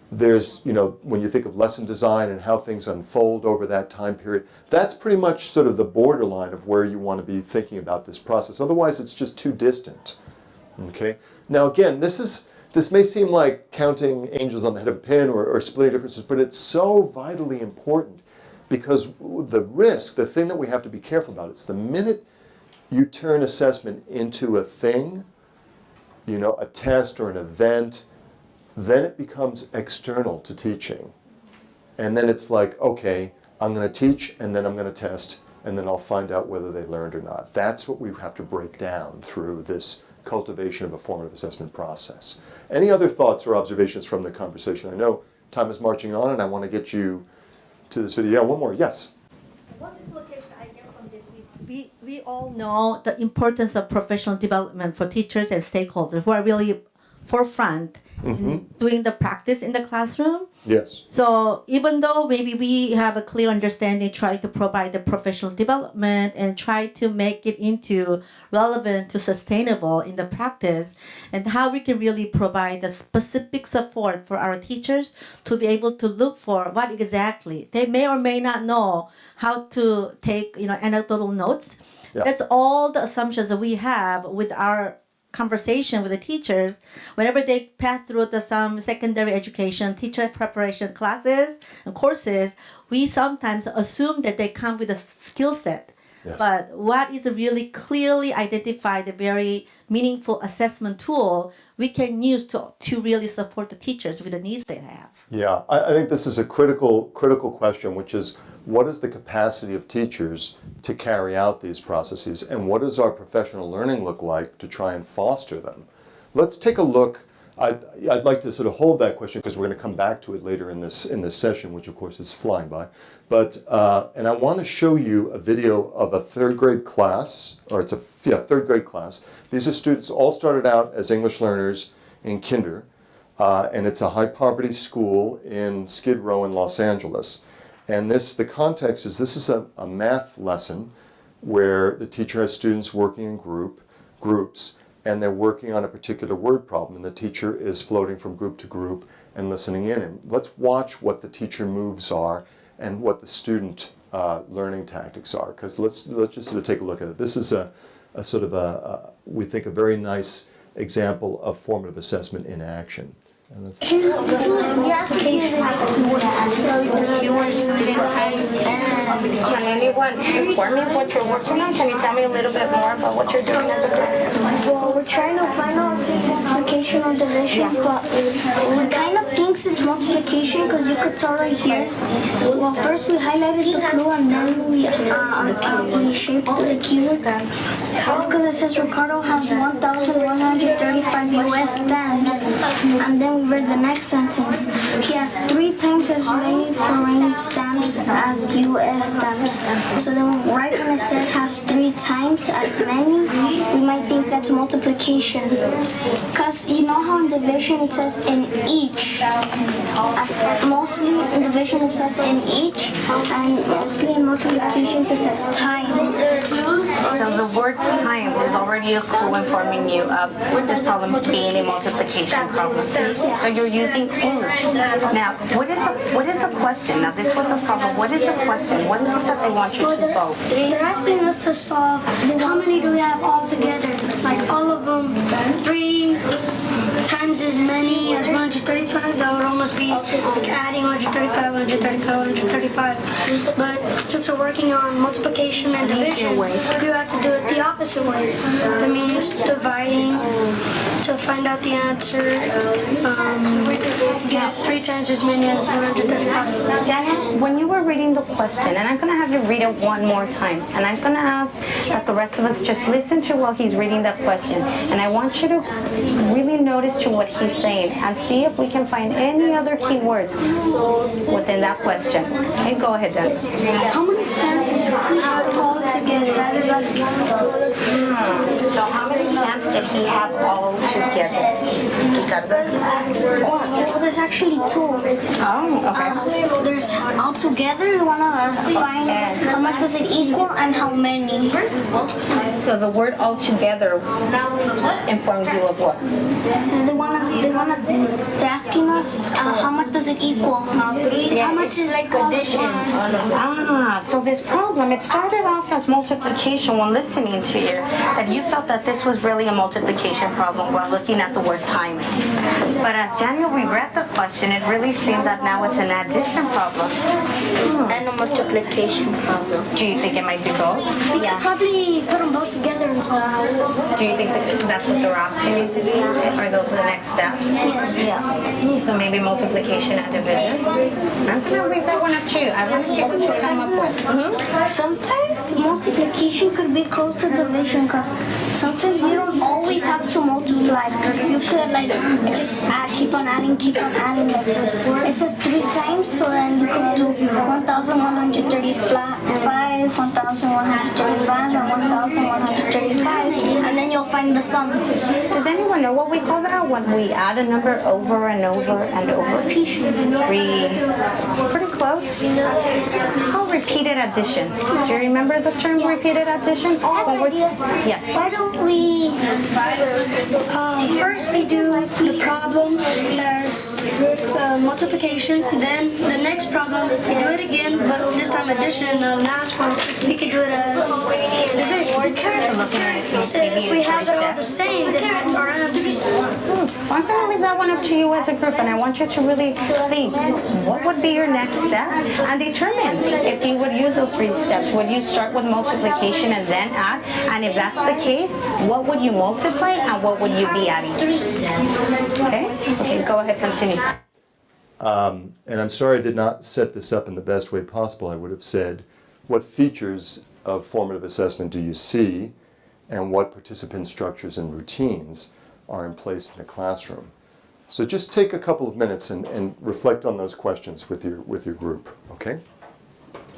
there's, when you think of lesson design and how things unfold over that time period, that's pretty much sort of the borderline of where you want to be thinking about this process. Otherwise, it's just too distant. Okay? Now, again, this may seem like counting angels on the head of a pin or splitting differences, but it's so vitally important because the thing that we have to be careful about, it's the minute you turn assessment into a thing, a test or an event, then it becomes external to teaching. And then it's like, okay, I'm going to teach, and then I'm going to test, and then I'll find out whether they learned or not. That's what we have to break down through this cultivation of a formative assessment process. Any other thoughts or observations from the conversation? I know time is marching on, and I want to get you to this video. Yeah, one more. Yes. One implication I get from this, we all know the importance of professional development for teachers and stakeholders who are really forefront in doing the practice in the classroom. Yes. So even though maybe we have a clear understanding, try to provide the professional development and try to make it into relevant to sustainable in the practice, and how we can really provide the specific support for our teachers to be able to look for what exactly they may or may not know how to take, anecdotal notes. Yeah. That's all the assumptions that we have with our conversation with the teachers whenever they pass through some secondary education teacher preparation classes and courses. We sometimes assume that they come with a skill set. Yes. But what is a really clearly identified, a very meaningful assessment tool we can use to really support the teachers with the needs they have. Yeah, I think this is a critical question, which is, what is the capacity of teachers to carry out these processes, and what does our professional learning look like to try and foster them? Let's take a look. I'd like to sort of hold that question because we're going to come back to it later in this session, which of course is flying by. But and I want to show you a video of a third grade class, or it's a third grade class. These are students all started out as English learners in kinder, and it's a high poverty school in Skid Row in Los Angeles. And the context is, this is a math lesson where the teacher has students working in groups, and they're working on a particular word problem, and the teacher is floating from group to group and listening in. And let's watch what the teacher moves are and what the student learning tactics are, because let's just sort of take a look at it. This is a sort of we think, a very nice example of formative assessment in action. And let's Your application keyword student types and can anyone inform me of what you're working on? Can you tell me a little bit more about what you're doing as a grant? Well, we're trying to find out if it's multiplication or division, but we kind of think it's multiplication because you could tell right here. Well, first we highlighted the clue and then we shaped the keyword. That's because it says Ricardo has 1,135 US stamps, and then we read the next sentence. He has 3 times as many foreign stamps as US stamps. So then right when it said has 3 times as many, we might think that's multiplication. Because you know how in division it says in each. Mostly in division it says in each, and mostly in multiplication it says times. So the word times is already a clue informing you of this problem being a multiplication problem. So you're using clues. Now, what is a question? Now, this was a problem. What is a question? What is it that they want you to solve? They're asking us to solve how many do we have all together? Like all of them, 3 times as many as 135. That would almost be like adding 135, 135, 135. But since we're working on multiplication and division, we have to do it the opposite way. That means dividing to find out the answer, to get 3 times as many as 135. Daniel, when you were reading the question, and I'm going to have you read it one more time, and I'm going to ask that the rest of us just listen to while he's reading that question, and I want you to really notice to what he's saying and see if we can find any other keywords within that question. Okay, go ahead, Daniel. How many stamps does he have all together? So how many stamps did he have all together? Well, there's actually 2. Oh, okay. There's all together. We want to find how much does it equal and how many. So the word altogether informs you of what? They're asking us how much does it equal? How much is like addition? So this problem, it started off as multiplication when listening to you, that you felt that this was really a multiplication problem while looking at the word times. But as Daniel reread the question, it really seemed that now it's an addition problem. And a multiplication problem. Do you think it might be both? We could probably put them both together turns out. Do you think that's what they're asking you to do? Are those the next steps? Yes. Yeah. So maybe multiplication and division? I'm gonna leave that one up to you. I want to see what you come up with. Sometimes multiplication could be close to division because sometimes you don't always have to multiply. You could like just add, keep on adding. Like, it says 3 times, so then you could do 1,135, 1,135, and 1,135, and then you'll find the sum. Does anyone know what we call that when we add a number over and over and over? Pretty close. Called repeated addition. Do you remember the term repeated addition? Yes. Why don't we first we do the problem as multiplication, then the next problem we do it again, but this time addition, and the last one we can do it as division. So if we have it all the same, then it's our answer. I'm going to leave that one up to you as a group, and I want you to really think, what would be your next step? And determine if you would use those 3 steps. Would you start with multiplication and then add? And if that's the case, what would you multiply and what would you be adding? Okay, go ahead, continue. And I'm sorry I did not set this up in the best way possible. I would have said, what features of formative assessment do you see, and what participant structures and routines are in place in the classroom? So just take a couple of minutes and reflect on those questions with your group, okay?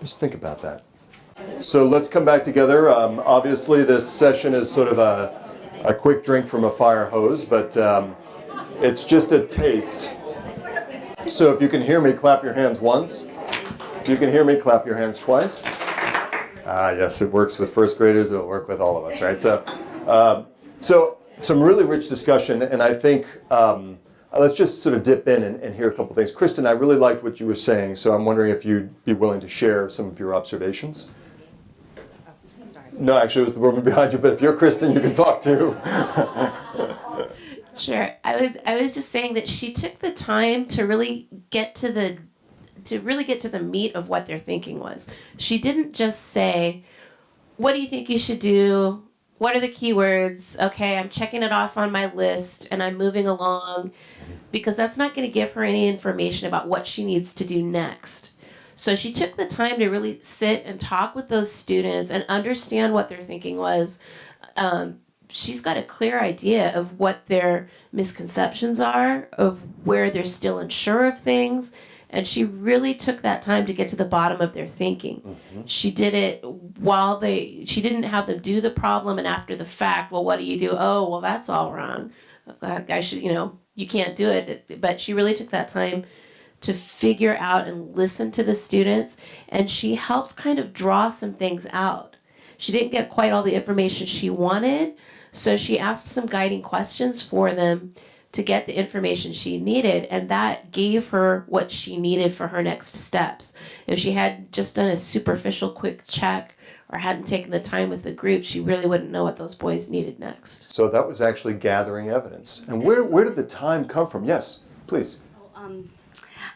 Just think about that. So let's come back together. Obviously this session is sort of a quick drink from a fire hose, but it's just a taste. So if you can hear me, clap your hands once. If you can hear me, clap your hands twice. Yes, it works with first graders, it'll work with all of us, right? So some really rich discussion, and I think let's just sort of dip in and hear a couple things. Kristen, I really liked what you were saying, so I'm wondering if you'd be willing to share some of your observations. No, actually it was the woman behind you, but if you're Kristen, you can talk too. Sure. I was just saying that she took the time to really get to the meat of what their thinking was. She didn't just say, "What do you think you should do? What are the keywords? Okay, I'm checking it off on my list and I'm moving along," because that's not going to give her any information about what she needs to do next. So she took the time to really sit and talk with those students and understand what their thinking was. She's got a clear idea of what their misconceptions are, of where they're still unsure of things, and she really took that time to get to the bottom of their thinking. Mm-hmm. She did it she didn't have them do the problem and after the fact, well, what do you do? Oh, well, that's all wrong. I should, you can't do it. But she really took that time to figure out and listen to the students, and she helped kind of draw some things out. She didn't get quite all the information she wanted, so she asked some guiding questions for them to get the information she needed, and that gave her what she needed for her next steps. If she had just done a superficial quick check or hadn't taken the time with the group, she really wouldn't know what those boys needed next. So that was actually gathering evidence. And where did the time come from? Yes, please.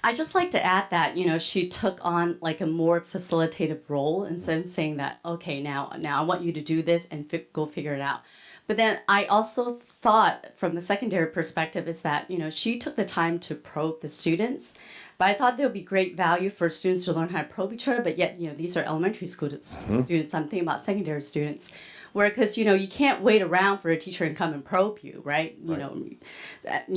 I just like to add that, she took on like a more facilitative role instead of saying that, okay, now I want you to do this and go figure it out. But then I also thought from the secondary perspective is that, she took the time to probe the students. But I thought there would be great value for students to learn how to probe each other. But yet, these are elementary school students. I'm thinking about secondary students. Where, because, you can't wait around for a teacher to come and probe you, right?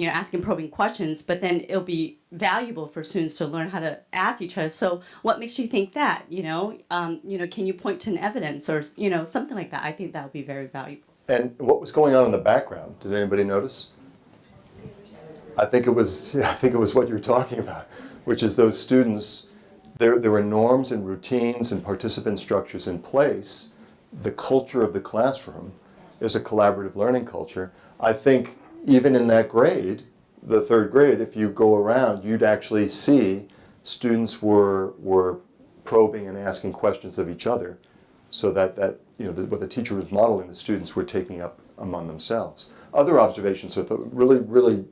Asking probing questions. But then it'll be valuable for students to learn how to ask each other. So what makes you think that? Can you point to an evidence or, something like that? I think that would be very valuable. And what was going on in the background? Did anybody notice? I think it was what you were talking about, which is those students, there were norms and routines and participant structures in place. The culture of the classroom is a collaborative learning culture. I think even in that grade, the third grade, if you go around, you'd actually see students were probing and asking questions of each other, so that what the teacher was modeling, the students were taking up among themselves. Other observations are the really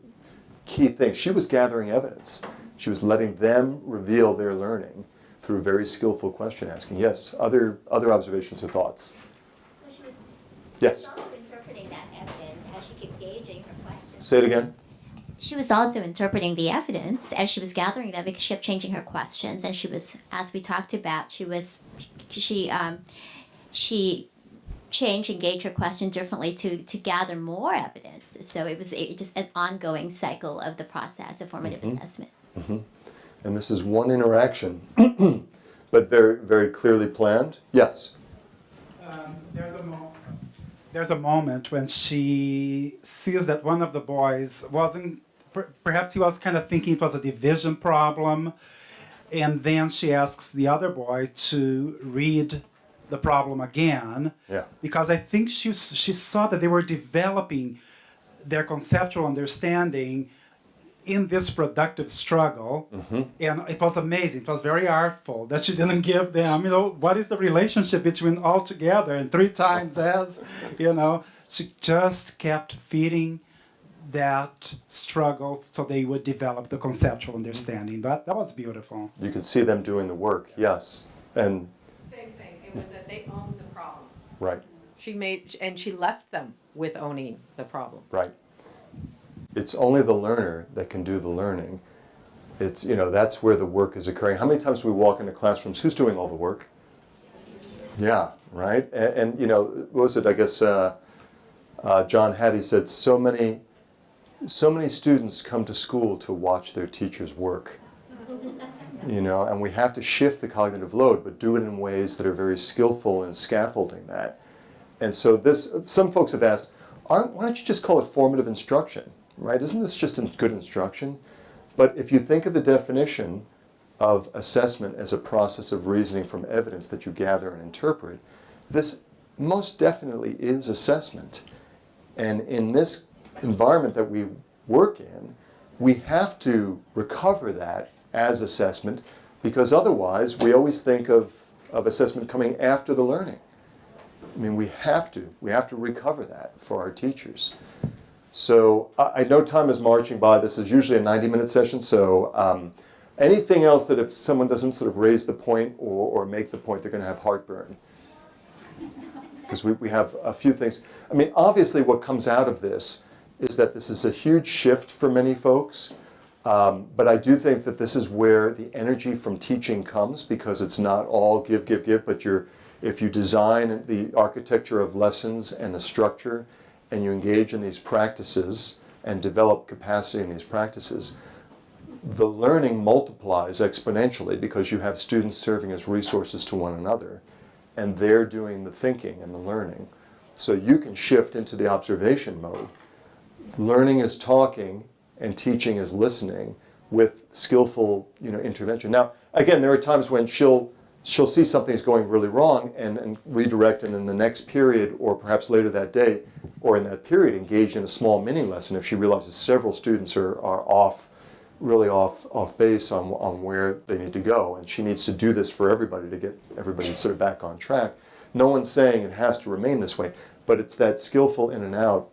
key things. She was gathering evidence. She was letting them reveal their learning through very skillful question asking. Yes, other observations or thoughts? Yes. Also interpreting that evidence as she kept gauging her questions. Say it again. She was also interpreting the evidence as she was gathering them because she kept changing her questions, and she was, as we talked about, she changed and gauged her question differently to gather more evidence. So it was just an ongoing cycle of the process of formative assessment. And this is one interaction, but very, very clearly planned. Yes. There's a moment when she sees that one of the boys wasn't, perhaps he was kind of thinking it was a division problem, and then she asks the other boy to read the problem again, because I think she saw that they were developing their conceptual understanding in this productive struggle, and it was amazing. It was very artful that she didn't give them, what is the relationship between all together and 3 times as, she just kept feeding that struggle so they would develop the conceptual understanding. That was beautiful. You could see them doing the work, yes. And Same thing. It was that they owned the problem. right, She left them with owning the problem. right. It's only the learner that can do the learning. It's, that's where the work is occurring. How many times do we walk into classrooms? Who's doing all the work? Yeah, right? And what was it? I guess John Hattie said so many students come to school to watch their teachers work. And we have to shift the cognitive load, but do it in ways that are very skillful in scaffolding that. And so some folks have asked, why don't you just call it formative instruction, right? Isn't this just good instruction? But if you think of the definition of assessment as a process of reasoning from evidence that you gather and interpret, this most definitely is assessment. And in this environment that we work in, we have to recover that as assessment, because otherwise we always think of assessment coming after the learning. I mean, we have to recover that for our teachers. So I know time is marching by. This is usually a 90-minute session, so anything else that if someone doesn't sort of raise the point or make the point, they're going to have heartburn. Because we have a few things. I mean, obviously what comes out of this is that this is a huge shift for many folks. But I do think that this is where the energy from teaching comes, because it's not all give, but if you design the architecture of lessons and the structure, and you engage in these practices and develop capacity in these practices, the learning multiplies exponentially because you have students serving as resources to one another, and they're doing the thinking and the learning. So you can shift into the observation mode. Learning is talking, and teaching is listening with skillful, intervention. Now, again, there are times when she'll see something's going really wrong and redirect, and in the next period, or perhaps later that day, or in that period, engage in a small mini lesson if she realizes several students are really off base on where they need to go, and she needs to do this for everybody to get everybody sort of back on track. No one's saying it has to remain this way, but it's that skillful in and out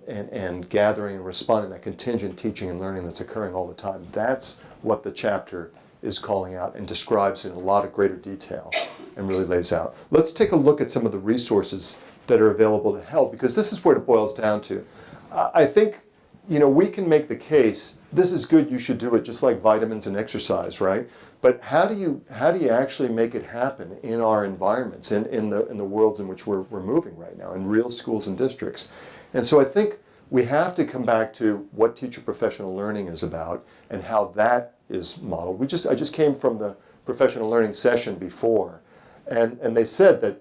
and gathering and responding, that contingent teaching and learning that's occurring all the time. That's what the chapter is calling out and describes in a lot of greater detail and really lays out. Let's take a look at some of the resources that are available to help, because this is where it boils down to. I think, we can make the case, this is good, you should do it, just like vitamins and exercise, right? But how do you actually make it happen in our environments, in the worlds in which we're moving right now, in real schools and districts? And so I think we have to come back to what teacher professional learning is about and how that is modeled. I just came from the professional learning session before, and they said that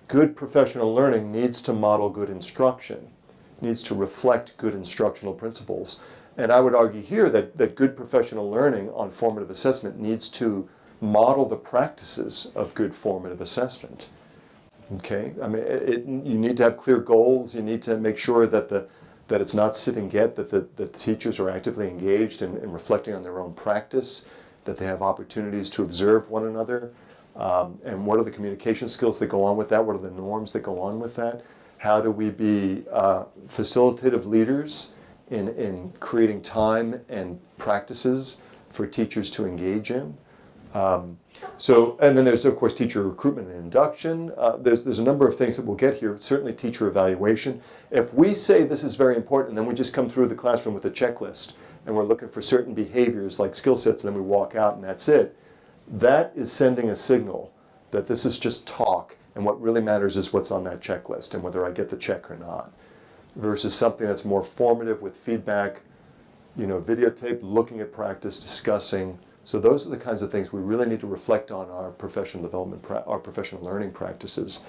good professional learning needs to model good instruction, needs to reflect good instructional principles. And I would argue here that good professional learning on formative assessment needs to model the practices of good formative assessment. Okay, I mean, you need to have clear goals. You need to make sure that it's not sit and get, that the teachers are actively engaged in reflecting on their own practice, that they have opportunities to observe one another, and what are the communication skills that go on with that? What are the norms that go on with that? How do we be facilitative leaders in creating time and practices for teachers to engage in? And then there's, of course, teacher recruitment and induction. There's a number of things that we'll get here, certainly teacher evaluation. If we say this is very important, and then we just come through the classroom with a checklist, and we're looking for certain behaviors like skill sets, and then we walk out and that's it, that is sending a signal that this is just talk, and what really matters is what's on that checklist and whether I get the check or not, versus something that's more formative with feedback, videotape, looking at practice, discussing. So those are the kinds of things we really need to reflect on our professional development, our professional learning practices.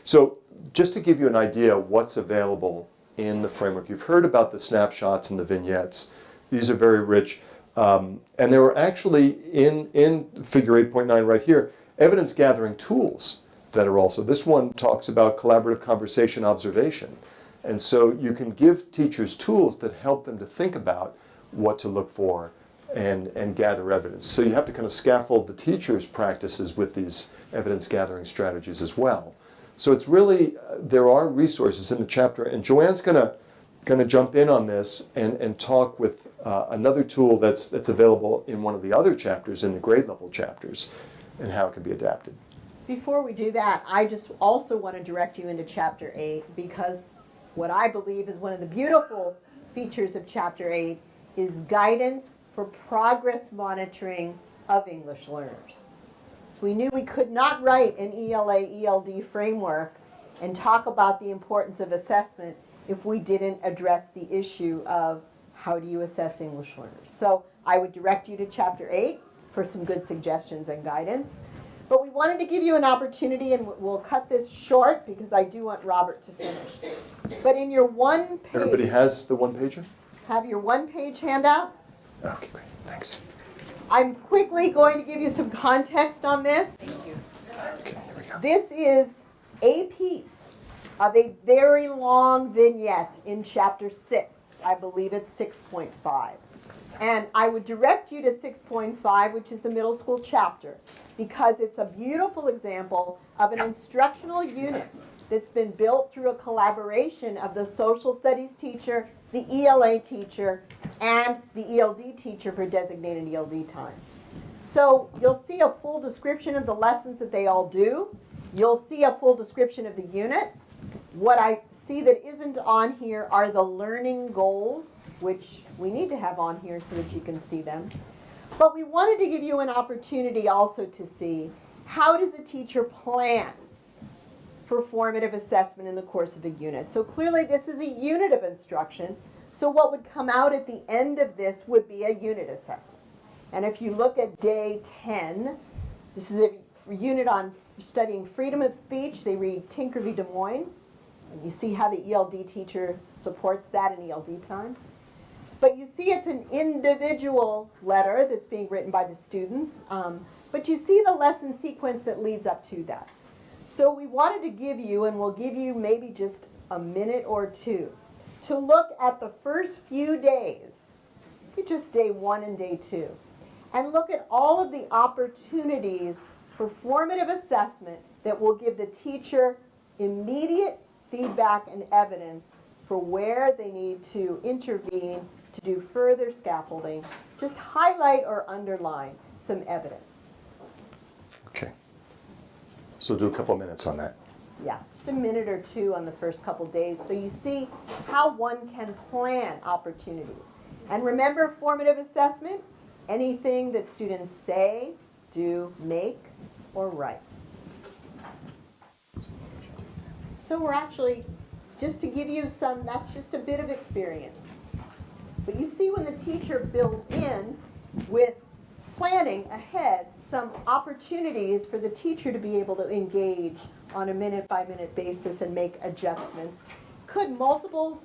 So just to give you an idea of what's available in the framework, you've heard about the snapshots and the vignettes. These are very rich. And there were actually, in figure 8.9 right here, evidence gathering tools that are also. This one talks about collaborative conversation observation. And so you can give teachers tools that help them to think about what to look for and gather evidence. So you have to kind of scaffold the teacher's practices with these evidence gathering strategies as well. So it's really, there are resources in the chapter, and Jo Ann's gonna jump in on this and talk with another tool that's available in one of the other chapters, in the grade level chapters, and how it can be adapted. Before we do that, I just also want to direct you into Chapter 8, because what I believe is one of the beautiful features of Chapter 8 is guidance for progress monitoring of English learners. So we knew we could not write an ELA-ELD framework and talk about the importance of assessment if we didn't address the issue of how do you assess English learners. So I would direct you to Chapter 8 for some good suggestions and guidance. But we wanted to give you an opportunity, and we'll cut this short because I do want Robert to finish. But in your one page... Everybody has the one-pager? Have your one-page handout. Okay, great. Thanks. I'm quickly going to give you some context on this. Okay, here we go. This is a piece of a very long vignette in Chapter 6. I believe it's 6.5. And I would direct you to 6.5, which is the middle school chapter, because it's a beautiful example of an instructional unit that's been built through a collaboration of the social studies teacher, the ELA teacher, and the ELD teacher for designated ELD time. So you'll see a full description of the lessons that they all do. You'll see a full description of the unit. What I see that isn't on here are the learning goals, which we need to have on here so that you can see them. But we wanted to give you an opportunity also to see, how does a teacher plan for formative assessment in the course of a unit? So clearly this is a unit of instruction, so what would come out at the end of this would be a unit assessment. And if you look at day 10, this is a unit on studying freedom of speech. They read Tinker v. Des Moines. And you see how the ELD teacher supports that in ELD time. But you see it's an individual letter that's being written by the students. But you see the lesson sequence that leads up to that. So we wanted to give you, and we'll give you maybe just a minute or two, to look at the first few days, just day 1 and day 2, and look at all of the opportunities for formative assessment that will give the teacher immediate feedback and evidence for where they need to intervene to do further scaffolding. Just highlight or underline some evidence. Okay. So we'll do a couple of minutes on that. Yeah, just a minute or two on the first couple days, so you see how one can plan opportunities. And remember, formative assessment, anything that students say, do, make, or write. So we're actually, just to give you some, that's just a bit of experience. But you see when the teacher builds in with planning ahead some opportunities for the teacher to be able to engage on a minute-by-minute basis and make adjustments. Could multiple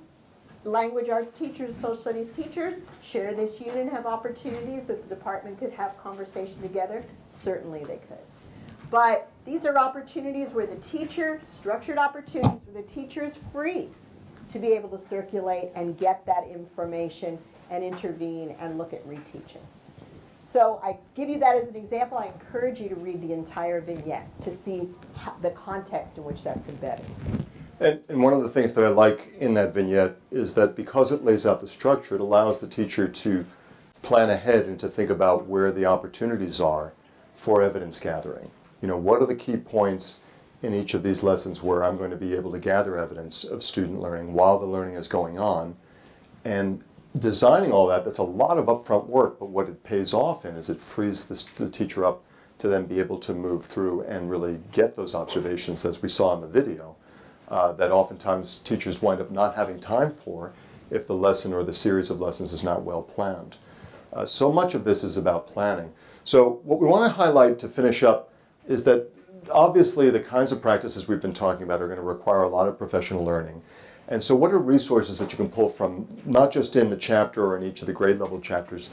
language arts teachers, social studies teachers share this unit and have opportunities that the department could have conversation together? Certainly they could. But these are opportunities where the teacher, structured opportunities where the teacher is free to be able to circulate and get that information and intervene and look at reteaching. So I give you that as an example. I encourage you to read the entire vignette to see the context in which that's embedded. And one of the things that I like in that vignette is that because it lays out the structure, it allows the teacher to plan ahead and to think about where the opportunities are for evidence gathering. You know, what are the key points in each of these lessons where I'm going to be able to gather evidence of student learning while the learning is going on? And designing all that, that's a lot of upfront work, but what it pays off in is it frees the teacher up to then be able to move through and really get those observations, as we saw in the video, that oftentimes teachers wind up not having time for if the lesson or the series of lessons is not well planned. So much of this is about planning. So what we want to highlight to finish up is that obviously the kinds of practices we've been talking about are going to require a lot of professional learning. And so what are resources that you can pull from, not just in the chapter or in each of the grade level chapters?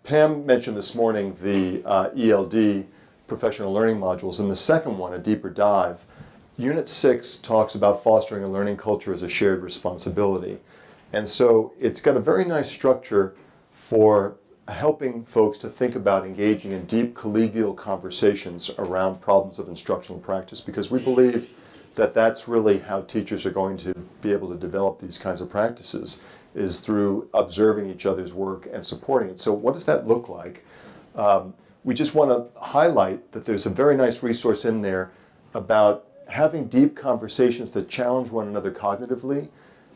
Pam mentioned this morning the ELD professional learning modules, and the second one, a deeper dive. Unit 6 talks about fostering a learning culture as a shared responsibility. And so it's got a very nice structure for helping folks to think about engaging in deep collegial conversations around problems of instructional practice, because we believe that that's really how teachers are going to be able to develop these kinds of practices, is through observing each other's work and supporting it. So what does that look like? We just want to highlight that there's a very nice resource in there about having deep conversations that challenge one another cognitively,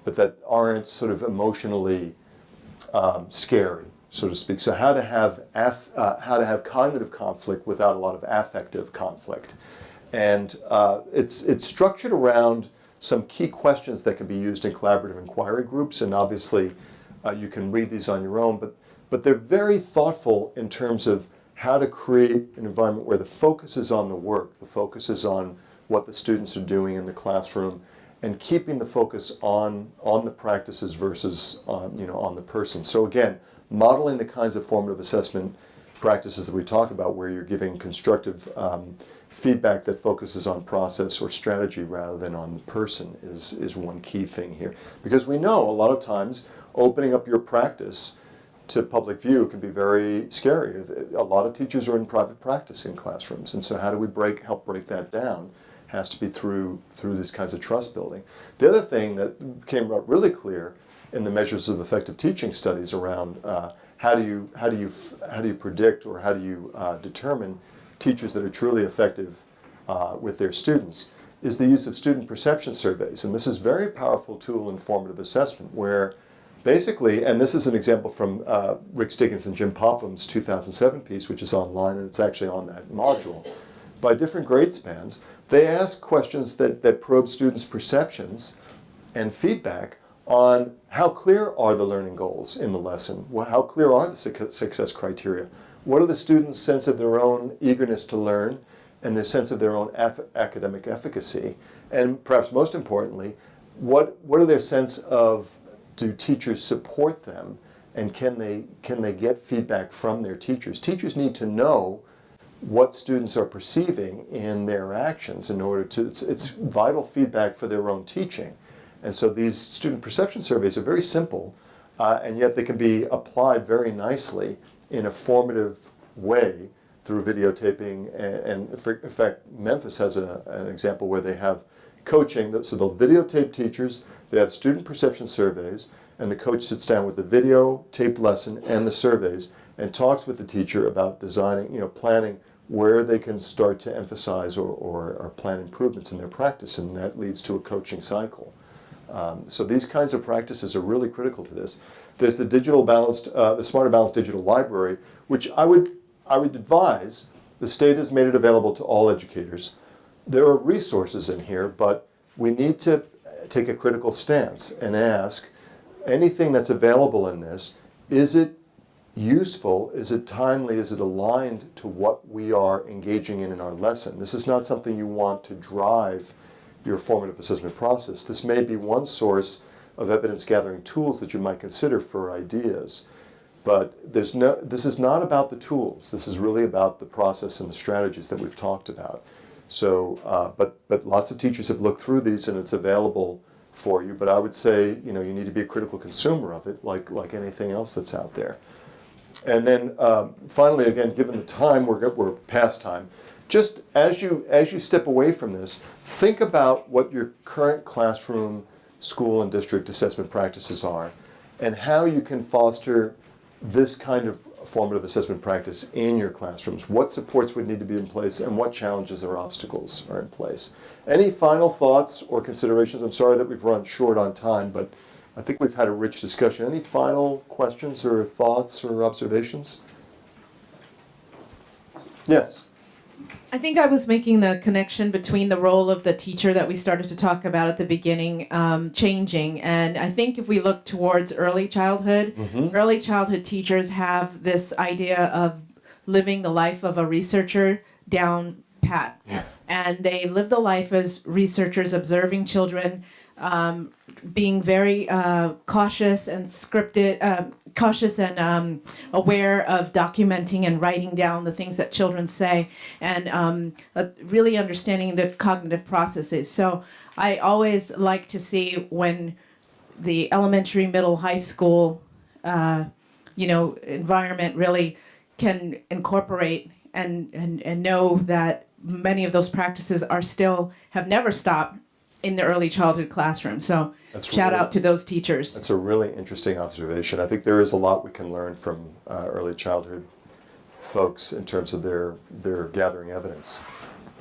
but that aren't sort of emotionally scary, so to speak. So how to have cognitive conflict without a lot of affective conflict. And it's structured around some key questions that can be used in collaborative inquiry groups, and obviously you can read these on your own, but they're very thoughtful in terms of how to create an environment where the focus is on the work, the focus is on what the students are doing in the classroom, and keeping the focus on the practices versus on the person. So again, modeling the kinds of formative assessment practices that we talked about, where you're giving constructive feedback that focuses on process or strategy rather than on the person is one key thing here. Because we know a lot of times opening up your practice to public view can be very scary. A lot of teachers are in private practice in classrooms, and so how do we help break that down? Has to be through these kinds of trust building. The other thing that came out really clear in the measures of effective teaching studies around how do you predict, or how do you determine teachers that are truly effective with their students, is the use of student perception surveys. And this is a very powerful tool in formative assessment, where basically, and this is an example from Rick Stiggins and Jim Poplam's 2007 piece, which is online, and it's actually on that module. By different grade spans, they ask questions that probe students' perceptions and feedback on how clear are the learning goals in the lesson, how clear are the success criteria, what are the students' sense of their own eagerness to learn and their sense of their own academic efficacy, and perhaps most importantly, what are their sense of, do teachers support them, and can they get feedback from their teachers? Teachers need to know what students are perceiving in their actions in order to, it's vital feedback for their own teaching. And so these student perception surveys are very simple, and yet they can be applied very nicely in a formative way through videotaping. And in fact, Memphis has an example where they have coaching, so they'll videotape teachers, they have student perception surveys, and the coach sits down with the videotaped lesson and the surveys and talks with the teacher about designing, planning where they can start to emphasize or plan improvements in their practice, and that leads to a coaching cycle. So these kinds of practices are really critical to this. There's the the Smarter Balanced Digital Library, which I would advise. The state has made it available to all educators. There are resources in here, but we need to take a critical stance and ask, anything that's available in this, is it useful, is it timely, is it aligned to what we are engaging in our lesson? This is not something you want to drive your formative assessment process. This may be one source of evidence gathering tools that you might consider for ideas, but this is not about the tools. This is really about the process and the strategies that we've talked about. So, but lots of teachers have looked through these, and it's available for you. But I would say, you need to be a critical consumer of it, like anything else that's out there. And then finally, again, given the time, we're past time. Just as you step away from this, think about what your current classroom, school, and district assessment practices are, and how you can foster this kind of formative assessment practice in your classrooms? What supports would need to be in place, and what challenges or obstacles are in place? Any final thoughts or considerations? I'm sorry that we've run short on time, but I think we've had a rich discussion. Any final questions or thoughts or observations? Yes. I think I was making the connection between the role of the teacher that we started to talk about at the beginning changing. And I think if we look towards early childhood, early childhood teachers have this idea of living the life of a researcher down pat. And they live the life as researchers, observing children, being very cautious and scripted, cautious and aware of documenting and writing down the things that children say, and really understanding the cognitive processes. So I always like to see when the elementary, middle, high school, environment really can incorporate and know that many of those practices are still have never stopped in the early childhood classroom. So shout out to those teachers. That's a really interesting observation. I think there is a lot we can learn from early childhood folks in terms of their gathering evidence.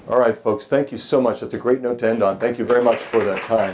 All right, folks, thank you so much. That's a great note to end on. Thank you very much for that time.